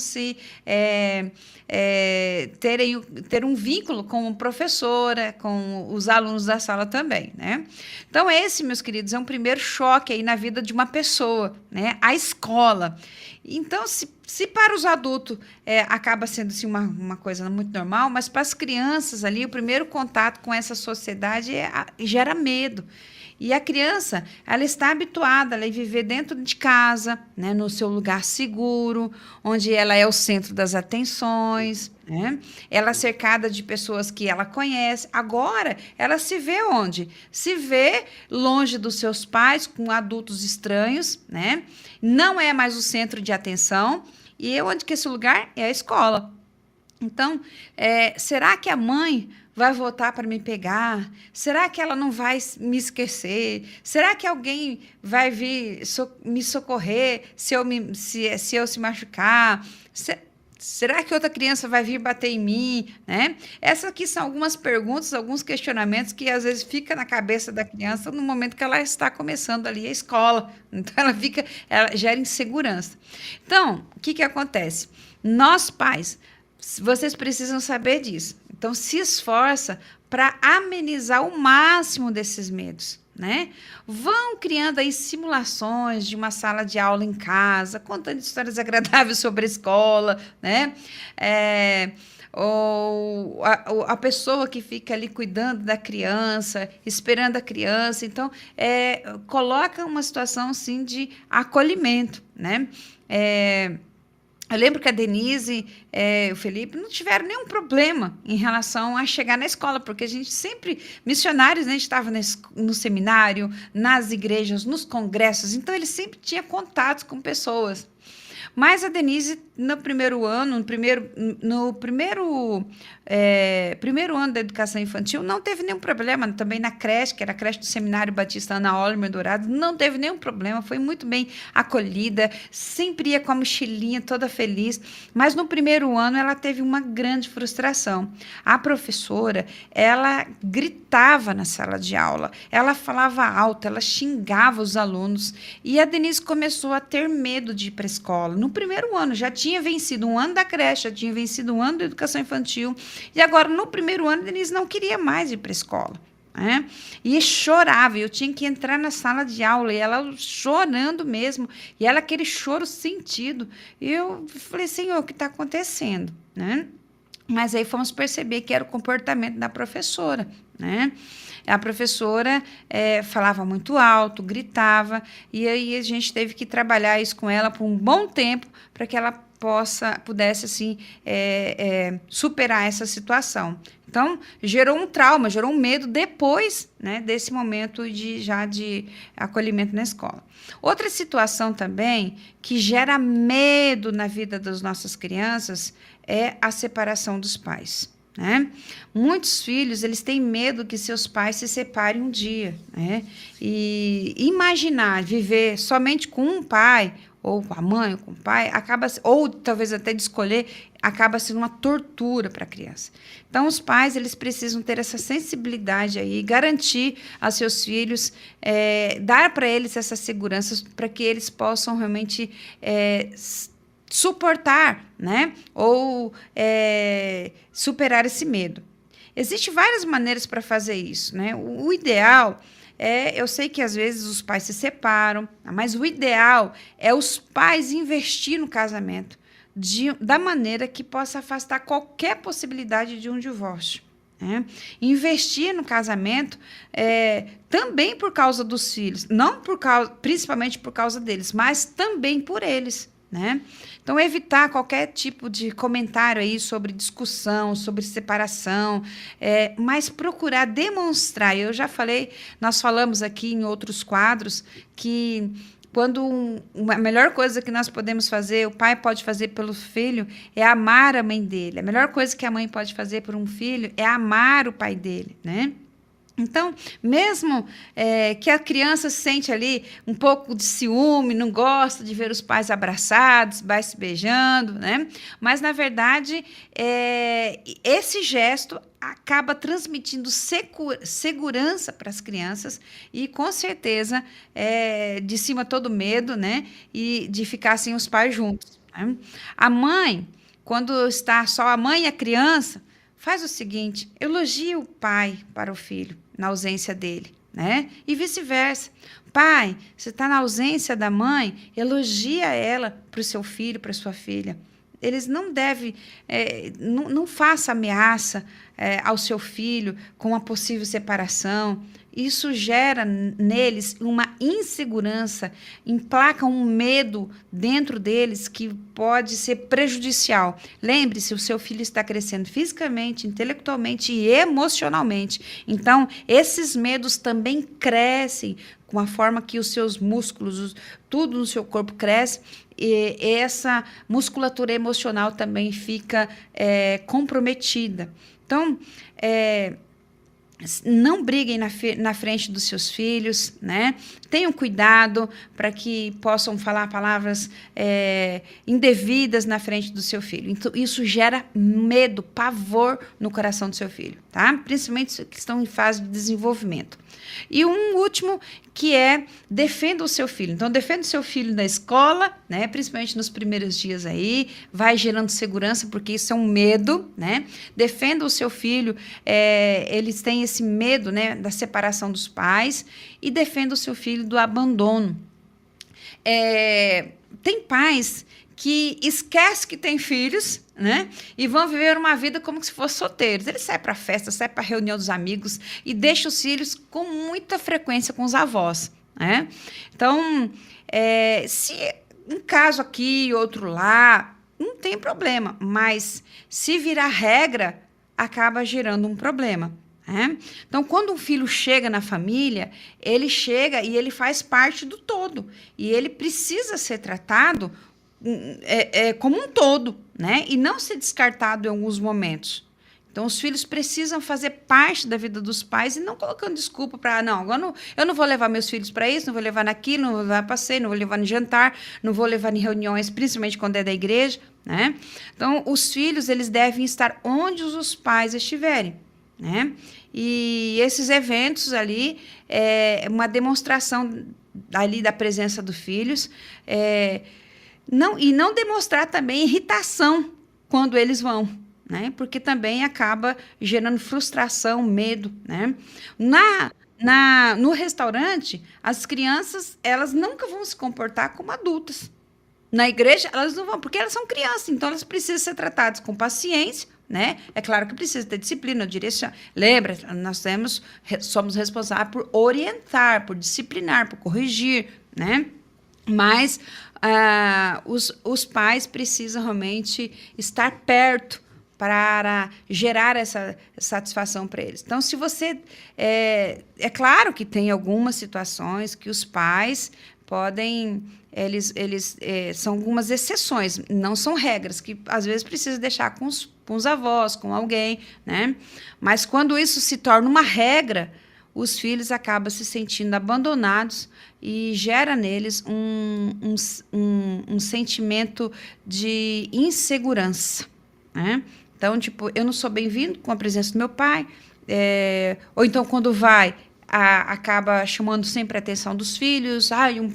ter um vínculo com a professora, com os alunos da sala também, né? Então, esse, meus queridos, é um primeiro choque aí na vida de uma pessoa, né? A escola. Então, se para os adultos acaba sendo assim, uma coisa muito normal, mas para as crianças ali, o primeiro contato com essa sociedade gera medo. E a criança, ela está habituada a viver dentro de casa, né, no seu lugar seguro, onde ela é o centro das atenções, né? Ela é cercada de pessoas que ela conhece. Agora, ela se vê onde? Se vê longe dos seus pais, com adultos estranhos, né? Não é mais o centro de atenção. E onde que esse lugar? É a escola. Então, será que a mãe vai voltar para me pegar? Será que ela não vai me esquecer? Será que alguém vai vir me socorrer se eu se machucar? Será que outra criança vai vir bater em mim? Né? Essas aqui são algumas perguntas, alguns questionamentos que às vezes fica na cabeça da criança no momento que ela está começando ali a escola. Então, ela gera insegurança. Então, o que acontece? Nós, pais, vocês precisam saber disso. Então, se esforça para amenizar o máximo desses medos, né? Vão criando aí simulações de uma sala de aula em casa, contando histórias agradáveis sobre a escola, né? Ou a pessoa que fica ali cuidando da criança, esperando a criança. Então, coloca uma situação, assim, de acolhimento, né? Eu lembro que a Denise e o Felipe não tiveram nenhum problema em relação a chegar na escola, porque a gente sempre, missionários, né, a gente estava no seminário, nas igrejas, nos congressos, então eles sempre tinham contatos com pessoas. Mas a Denise, no primeiro ano da educação infantil, não teve nenhum problema. Também na creche, que era a creche do Seminário Batista Ana Olimer Dourado, não teve nenhum problema, foi muito bem acolhida, sempre ia com a mochilinha toda feliz. Mas no primeiro ano ela teve uma grande frustração. A professora, ela gritava na sala de aula, ela falava alto, ela xingava os alunos, e a Denise começou a ter medo de ir para a escola. No primeiro ano, já tinha vencido um ano da creche, já tinha vencido um ano da educação infantil, e agora, no primeiro ano, a Denise não queria mais ir para a escola, né? E chorava, eu tinha que entrar na sala de aula, e ela chorando mesmo, e ela aquele choro sentido. E eu falei, Senhor, o que está acontecendo, né? Mas aí fomos perceber que era o comportamento da professora, né? A professora falava muito alto, gritava, e aí a gente teve que trabalhar isso com ela por um bom tempo para que ela pudesse assim, superar essa situação. Então, gerou um trauma, gerou um medo depois, né, desse momento de acolhimento na escola. Outra situação também que gera medo na vida das nossas crianças é a separação dos pais. Né? Muitos filhos, eles têm medo que seus pais se separem um dia, né? E imaginar viver somente com um pai ou com a mãe, ou com o pai, ou talvez até de escolher, acaba sendo uma tortura para a criança. Então, os pais, eles precisam ter essa sensibilidade aí, garantir aos seus filhos, dar para eles essa segurança, para que eles possam realmente suportar, né? Ou superar esse medo. Existem várias maneiras para fazer isso, né? O ideal eu sei que às vezes os pais se separam, mas o ideal é os pais investir no casamento da maneira que possa afastar qualquer possibilidade de um divórcio. Né? Investir no casamento também por causa dos filhos, não principalmente por causa deles, mas também por eles. Né? Então, evitar qualquer tipo de comentário aí sobre discussão, sobre separação, mas procurar demonstrar. Eu já falei, nós falamos aqui em outros quadros, que quando a melhor coisa que nós podemos fazer, o pai pode fazer pelo filho, é amar a mãe dele. A melhor coisa que a mãe pode fazer por um filho é amar o pai dele, né? Então, mesmo que a criança sente ali um pouco de ciúme, não gosta de ver os pais abraçados, vai se beijando, né? Mas, na verdade, esse gesto acaba transmitindo segurança para as crianças e, com certeza, dissima todo medo, né? E de ficar sem os pais juntos. Né? A mãe, quando está só a mãe e a criança, faz o seguinte, elogia o pai para o filho, na ausência dele, né? E vice-versa. Pai, você está na ausência da mãe, elogia ela para o seu filho, para a sua filha. Eles não devem, não faça ameaça ao seu filho com uma possível separação. Isso gera neles uma insegurança, emplaca um medo dentro deles que pode ser prejudicial. Lembre-se, o seu filho está crescendo fisicamente, intelectualmente e emocionalmente. Então, esses medos também crescem com a forma que os seus músculos, tudo no seu corpo cresce, e essa musculatura emocional também fica comprometida. Então, não briguem na frente dos seus filhos, né? Tenham cuidado para que possam falar palavras indevidas na frente do seu filho. Então, isso gera medo, pavor no coração do seu filho, tá? Principalmente os que estão em fase de desenvolvimento. E um último, que defenda o seu filho. Então, defenda o seu filho da escola, né? Principalmente nos primeiros dias aí, vai gerando segurança, porque isso é um medo, né? Defenda o seu filho, eles têm esse medo, né, da separação dos pais, e defenda o seu filho do abandono. Tem pais que esquecem que têm filhos, né? E vão viver uma vida como se fossem solteiros. Eles saem para festa, saem para reunião dos amigos e deixam os filhos com muita frequência com os avós, né? Então, se um caso aqui, outro lá, não tem problema, mas se virar regra, acaba gerando um problema. Né? Então, quando um filho chega na família, ele chega e ele faz parte do todo. E ele precisa ser tratado como um todo, né? E não ser descartado em alguns momentos. Então, os filhos precisam fazer parte da vida dos pais e não colocando desculpa para, agora eu não vou levar meus filhos para isso, não vou levar naquilo, não vou levar para passeio, não vou levar no jantar, não vou levar em reuniões, principalmente quando é da igreja, né? Então, os filhos, eles devem estar onde os pais estiverem, né? E esses eventos ali é uma demonstração ali da presença dos filhos, não demonstrar também irritação quando eles vão, né? Porque também acaba gerando frustração, medo, né? No restaurante, as crianças, elas nunca vão se comportar como adultas. Na igreja, elas não vão, porque elas são crianças, então elas precisam ser tratadas com paciência, né? É claro que precisa ter disciplina, direção. Lembra, nós somos responsáveis por orientar, por disciplinar, por corrigir, né? Mas os pais precisam realmente estar perto para gerar essa satisfação para eles. Então, se você... É claro que tem algumas situações que os pais podem... são algumas exceções, não são regras, que às vezes precisa deixar com os avós, com alguém, né? Mas quando isso se torna uma regra, os filhos acabam se sentindo abandonados e gera neles um sentimento de insegurança, né? Então, tipo, eu não sou bem-vindo com a presença do meu pai, ou então quando vai, acaba chamando sempre a atenção dos filhos,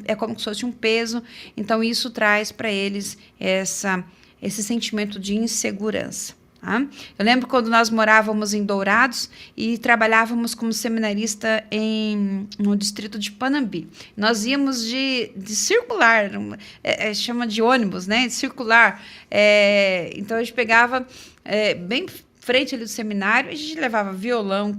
é como se fosse um peso. Então, isso traz para eles esse sentimento de insegurança. Tá? Eu lembro quando nós morávamos em Dourados e trabalhávamos como seminarista no distrito de Panambi. Nós íamos de circular, chama de ônibus, né? De circular. Então, a gente pegava bem frente ali do seminário, a gente levava violão,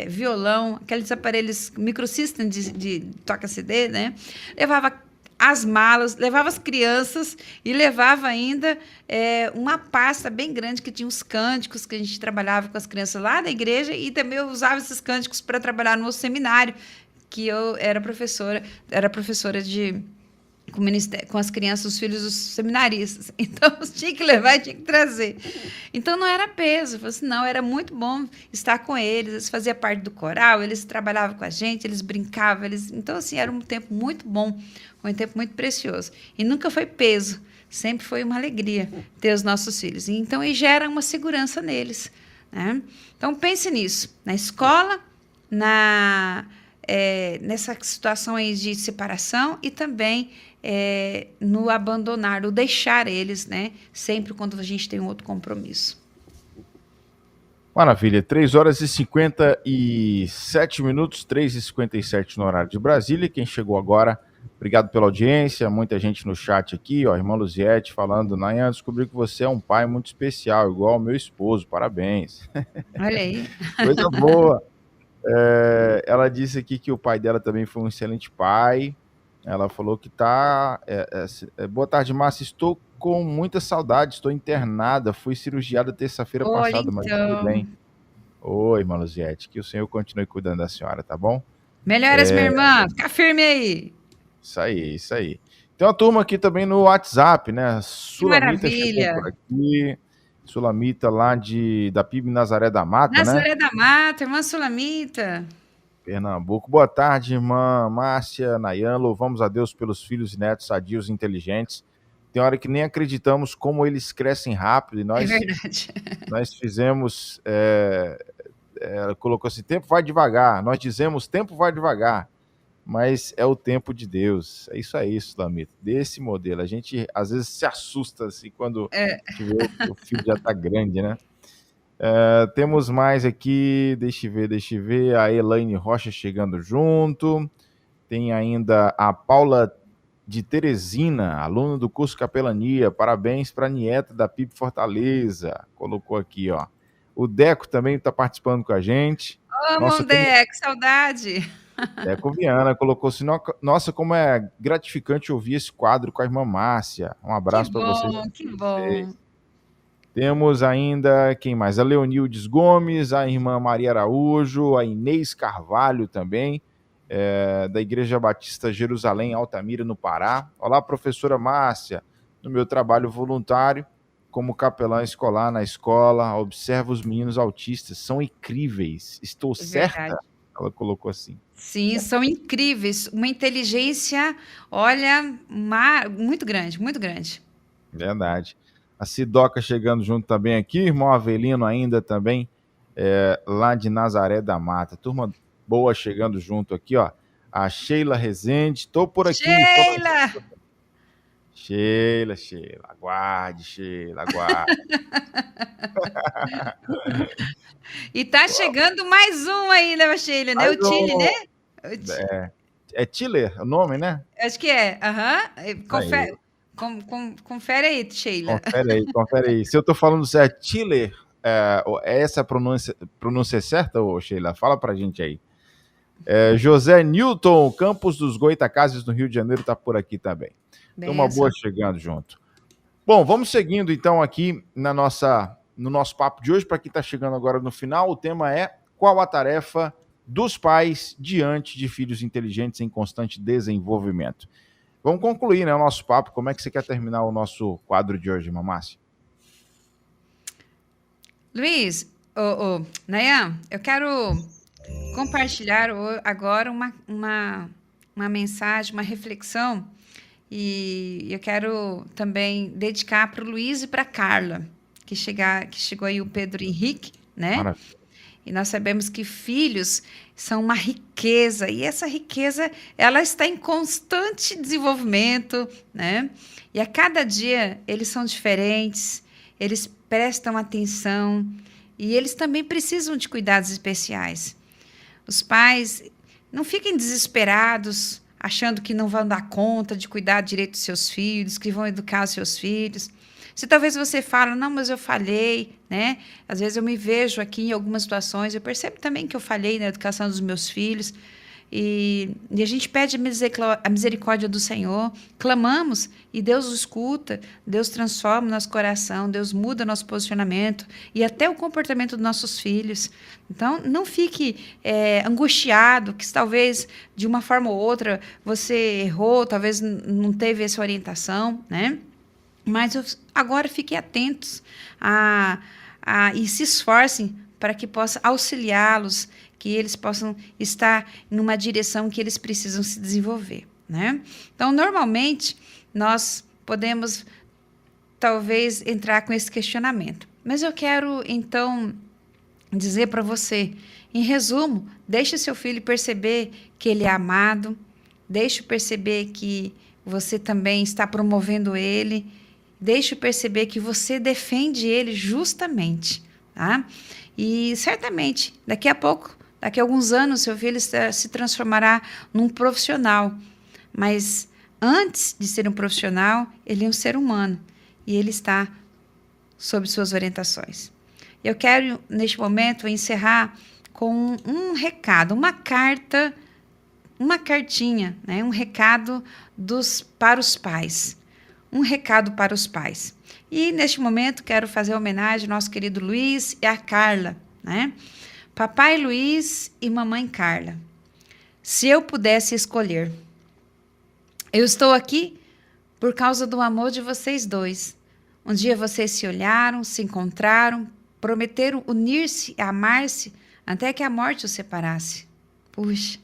violão, aqueles aparelhos microsystem de toca-CD, né? Levava as malas, levava as crianças e levava ainda uma pasta bem grande que tinha os cânticos que a gente trabalhava com as crianças lá da igreja, e também eu usava esses cânticos para trabalhar no seminário, que eu era professora com as crianças, os filhos dos seminaristas. Então, tinha que levar e tinha que trazer. Então, não era peso. Não, era muito bom estar com eles. Eles faziam parte do coral, eles trabalhavam com a gente, eles brincavam. Então, assim, era um tempo muito bom, um tempo muito precioso. E nunca foi peso. Sempre foi uma alegria ter os nossos filhos. Então, e gera uma segurança neles, né? Então, pense nisso. Na escola, nessa situação aí de separação e também no abandonar, no deixar eles, né? Sempre quando a gente tem um outro compromisso.
Maravilha, 3 horas e 57 minutos, 3h57 no horário de Brasília. Quem chegou agora, obrigado pela audiência, muita gente no chat aqui, ó, irmã Luziete falando, Nayan, descobri que você é um pai muito especial, igual ao meu esposo, parabéns.
Olha aí.
Coisa boa. Ela disse aqui que o pai dela também foi um excelente pai. Ela falou que tá... boa tarde, Márcia. Estou com muita saudade, estou internada. Fui cirurgiada terça-feira passada, mas tudo bem. Oi, irmã Luziete, que o Senhor continue cuidando da senhora, tá bom?
Melhoras, minha irmã. Fica firme aí.
Isso aí. Tem uma turma aqui também no WhatsApp, né?
Sulamita chegou
por aqui. Sulamita lá da PIB Nazaré da Mata,
Nazaré da Mata, irmã Sulamita.
Pernambuco. Boa tarde, irmã Márcia, Nayan. Louvamos a Deus pelos filhos e netos sadios e inteligentes. Tem hora que nem acreditamos como eles crescem rápido. E nós,
é verdade.
Nós fizemos... ela colocou assim, tempo vai devagar. Nós dizemos, tempo vai devagar. Mas é o tempo de Deus. É isso aí, Sulamita. Desse modelo. A gente, às vezes, se assusta assim, quando o filho já está grande, né? Temos mais aqui, deixa eu ver, a Elaine Rocha chegando junto, tem ainda a Paula de Teresina, aluna do curso Capelania, parabéns para a nieta da PIB Fortaleza, colocou aqui, ó. O Deco também está participando com a gente.
Nossa, Deco, saudade!
Deco Viana colocou assim, nossa, como é gratificante ouvir esse quadro com a irmã Márcia, um abraço para vocês.
Que bom!
Temos ainda, quem mais? A Leonildes Gomes, a irmã Maria Araújo, a Inês Carvalho também, da Igreja Batista Jerusalém, Altamira, no Pará. Olá, professora Márcia. No meu trabalho voluntário, como capelã escolar na escola, observo os meninos autistas, são incríveis. Estou certa? Verdade. Ela colocou assim.
Sim, são incríveis. Uma inteligência, olha, muito grande, muito grande.
Verdade. A Sidoca chegando junto também aqui, irmão Avelino ainda também, lá de Nazaré da Mata. Turma boa chegando junto aqui, ó. A Sheila Rezende, tô por aqui. Sheila! Sheila, aguarde, Sheila, aguarde.
E tá chegando mais um aí, né, Sheila, né? O Chile, né?
É Tiller o nome, né?
Acho que é, confere. Confere aí, Sheila.
Confere aí. Se eu tô falando certo, Tiller, essa pronúncia certa, Sheila? Fala pra gente aí. José Newton, Campos dos Goitacazes, no Rio de Janeiro, tá por aqui também. Tem uma boa chegando junto. Bom, vamos seguindo então aqui no nosso papo de hoje. Para quem está chegando agora no final, o tema é: qual a tarefa dos pais diante de filhos inteligentes em constante desenvolvimento? Vamos concluir, né, o nosso papo. Como é que você quer terminar o nosso quadro de hoje, irmã Márcia?
Luiz, Nayan, eu quero compartilhar agora uma mensagem, uma reflexão, e eu quero também dedicar para o Luiz e para a Carla, que chegou aí o Pedro Henrique, né?
Maravilha.
E nós sabemos que filhos são uma riqueza, e essa riqueza ela está em constante desenvolvimento, né? E a cada dia eles são diferentes, eles prestam atenção, e eles também precisam de cuidados especiais. Os pais não fiquem desesperados, achando que não vão dar conta de cuidar direito dos seus filhos, que vão educar os seus filhos. Se talvez você fala, não, mas eu falhei, né? Às vezes eu me vejo aqui em algumas situações, eu percebo também que eu falhei na educação dos meus filhos, e a gente pede a misericórdia do Senhor, clamamos, e Deus escuta, Deus transforma o nosso coração, Deus muda nosso posicionamento, e até o comportamento dos nossos filhos. Então, não fique angustiado, que talvez, de uma forma ou outra, você errou, talvez não teve essa orientação, né? Mas agora fiquem atentos e se esforcem para que possa auxiliá-los, que eles possam estar numa direção que eles precisam se desenvolver, né? Então, normalmente, nós podemos, talvez, entrar com esse questionamento. Mas eu quero, então, dizer para você, em resumo, deixe seu filho perceber que ele é amado, deixe perceber que você também está promovendo ele, deixe perceber que você defende ele justamente, tá? E certamente, daqui a pouco, daqui a alguns anos, seu filho se transformará num profissional. Mas antes de ser um profissional, ele é um ser humano e ele está sob suas orientações. Eu quero, neste momento, encerrar com um recado, uma cartinha, né? Um recado para os pais. Um recado para os pais. E, neste momento, quero fazer homenagem ao nosso querido Luiz e à Carla, né? Papai Luiz e mamãe Carla. Se eu pudesse escolher, eu estou aqui por causa do amor de vocês dois. Um dia vocês se olharam, se encontraram, prometeram unir-se e amar-se até que a morte os separasse. Puxa,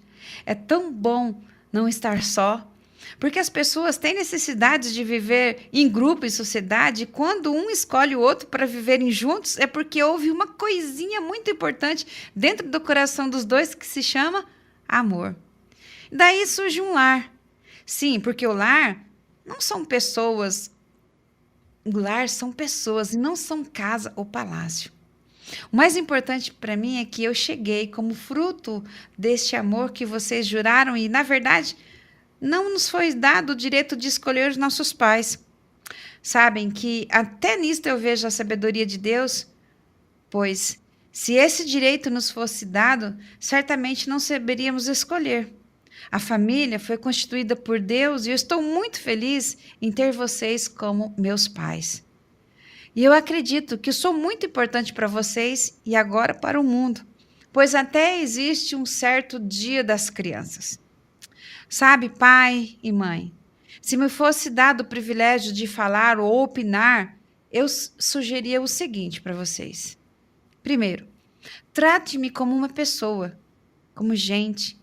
é tão bom não estar só. Porque as pessoas têm necessidade de viver em grupo, em sociedade, e quando um escolhe o outro para viverem juntos, é porque houve uma coisinha muito importante dentro do coração dos dois que se chama amor. Daí surge um lar. Sim, porque o lar não são pessoas. O lar são pessoas e não são casa ou palácio. O mais importante para mim é que eu cheguei como fruto deste amor que vocês juraram e, na verdade, não nos foi dado o direito de escolher os nossos pais. Sabem que até nisto eu vejo a sabedoria de Deus, pois se esse direito nos fosse dado, certamente não saberíamos escolher. A família foi constituída por Deus e eu estou muito feliz em ter vocês como meus pais. E eu acredito que sou muito importante para vocês e agora para o mundo, pois até existe um certo dia das crianças. Sabe, pai e mãe, se me fosse dado o privilégio de falar ou opinar, eu sugeria o seguinte para vocês. Primeiro, trate-me como uma pessoa, como gente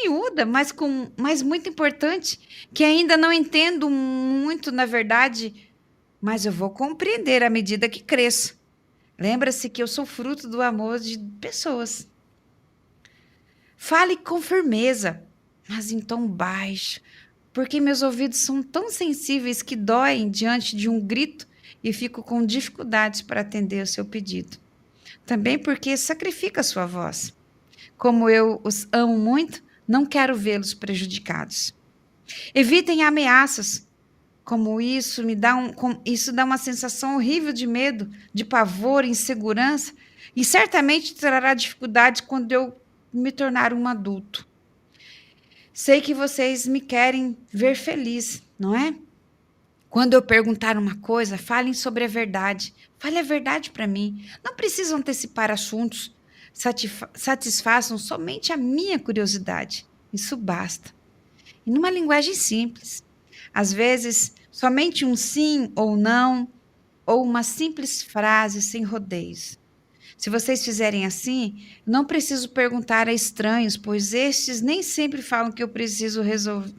miúda, mas muito importante, que ainda não entendo muito, na verdade, mas eu vou compreender à medida que cresço. Lembra-se que eu sou fruto do amor de pessoas. Fale com firmeza, mas em tom baixo, porque meus ouvidos são tão sensíveis que doem diante de um grito e fico com dificuldades para atender o seu pedido. Também porque sacrifica a sua voz. Como eu os amo muito, não quero vê-los prejudicados. Evitem ameaças, como isso dá uma sensação horrível de medo, de pavor, insegurança, e certamente trará dificuldade quando eu me tornar um adulto. Sei que vocês me querem ver feliz, não é? Quando eu perguntar uma coisa, falem sobre a verdade. Fale a verdade para mim. Não precisam antecipar assuntos. Satisfaçam somente a minha curiosidade. Isso basta. E numa linguagem simples. Às vezes, somente um sim ou não, ou uma simples frase sem rodeios. Se vocês fizerem assim, não preciso perguntar a estranhos, pois estes nem sempre falam que eu preciso resolver,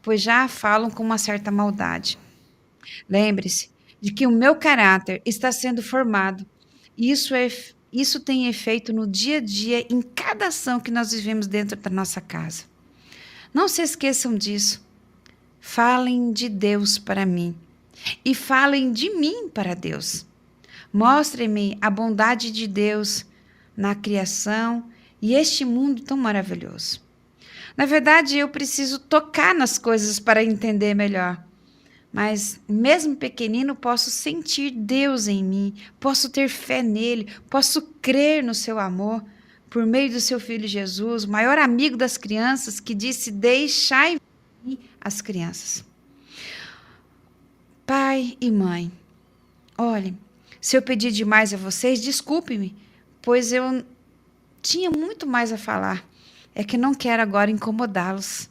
pois já falam com uma certa maldade. Lembre-se de que o meu caráter está sendo formado. Isso tem efeito no dia a dia, em cada ação que nós vivemos dentro da nossa casa. Não se esqueçam disso. Falem de Deus para mim e falem de mim para Deus. Mostrem-me a bondade de Deus na criação e este mundo tão maravilhoso. Na verdade, eu preciso tocar nas coisas para entender melhor. Mas, mesmo pequenino, posso sentir Deus em mim, posso ter fé nele, posso crer no seu amor, por meio do seu Filho Jesus, o maior amigo das crianças, que disse: deixai vir as crianças. Pai e mãe, olhem, se eu pedir demais a vocês, desculpe-me, pois eu tinha muito mais a falar. É que não quero agora incomodá-los.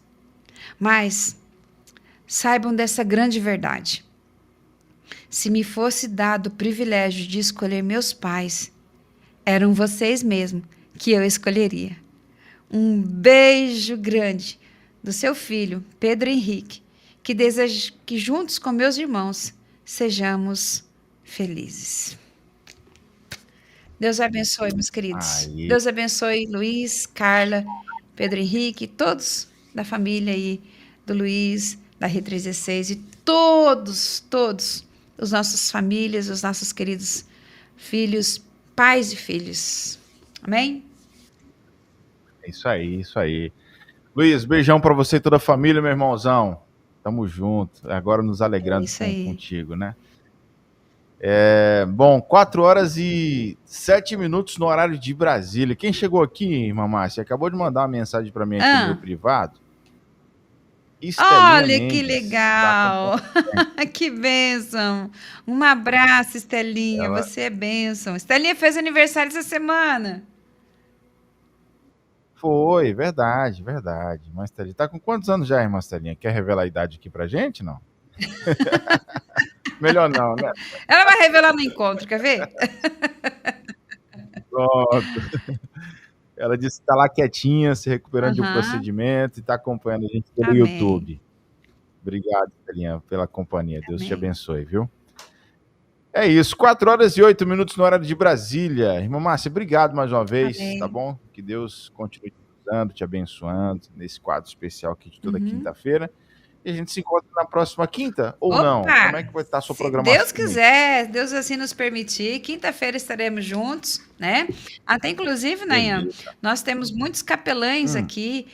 Mas saibam dessa grande verdade. Se me fosse dado o privilégio de escolher meus pais, eram vocês mesmo que eu escolheria. Um beijo grande do seu filho, Pedro Henrique, que desejo que juntos com meus irmãos sejamos felizes. Deus abençoe, meus queridos.
Aí.
Deus abençoe Luiz, Carla, Pedro Henrique, todos da família aí do Luiz, da R316 e todos os nossos famílias, os nossos queridos filhos, pais e filhos. Amém?
É isso aí, isso aí. Luiz, beijão pra você e toda a família, meu irmãozão. Tamo junto. Agora nos alegrando contigo, né? Bom, 4h07 no horário de Brasília. Quem chegou aqui, irmã Márcia, acabou de mandar uma mensagem para mim aqui no meu privado.
Olha Mendes, que legal! Que bênção! Um abraço, Estelinha. Você é bênção. Estelinha fez aniversário essa semana.
Foi, verdade. Mas Estelinha tá com quantos anos já, irmã Estelinha? Quer revelar a idade aqui pra gente, não? Melhor não, né?
Ela vai revelar no encontro, quer ver?
Pronto. Ela disse que tá lá quietinha, se recuperando de um procedimento e tá acompanhando a gente pelo YouTube. Obrigado, Estelinha, pela companhia. Deus te abençoe, viu? É isso, 4h08 no horário de Brasília. Irmã Márcia, obrigado mais uma vez, tá bom? Que Deus continue te usando, te abençoando nesse quadro especial aqui de toda quinta-feira. E a gente se encontra na próxima quinta, ou não? Como é que vai estar a sua programação?
Se Deus quiser, Deus assim nos permitir, quinta-feira estaremos juntos, né? Até inclusive, Nayan, nós temos muitos capelães aqui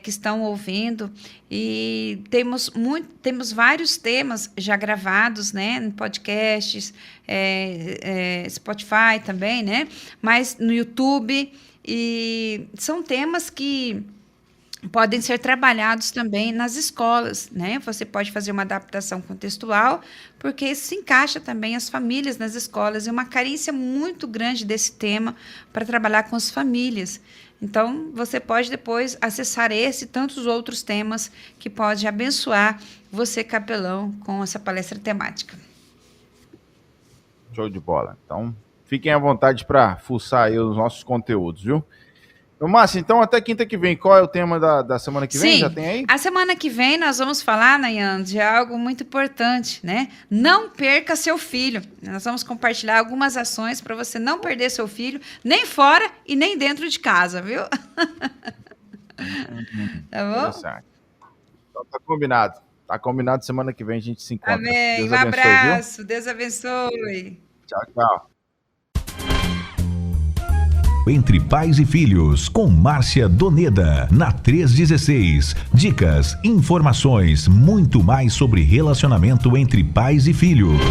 que estão ouvindo e temos vários temas já gravados, né? Em podcasts, Spotify também, né? Mas no YouTube, e são temas que podem ser trabalhados também nas escolas, né? Você pode fazer uma adaptação contextual, porque isso se encaixa também as famílias nas escolas, e uma carência muito grande desse tema para trabalhar com as famílias. Então, você pode depois acessar esse e tantos outros temas que pode abençoar você, capelão, com essa palestra temática.
Show de bola. Então, fiquem à vontade para fuçar aí os nossos conteúdos, viu? Márcia, então até quinta que vem, qual é o tema da semana que vem?
Sim,
já tem aí?
A semana que vem nós vamos falar, Nayan, de algo muito importante, né? Não perca seu filho. Nós vamos compartilhar algumas ações para você não perder seu filho, nem fora e nem dentro de casa, viu? Tá bom?
Então tá combinado. Tá combinado, semana que vem a gente se encontra.
Amém.
Deus
um
abençoe,
abraço,
viu?
Deus abençoe.
Tchau.
Entre Pais e Filhos, com Márcia Doneda, na 316. Dicas, informações, muito mais sobre relacionamento entre pais e filhos.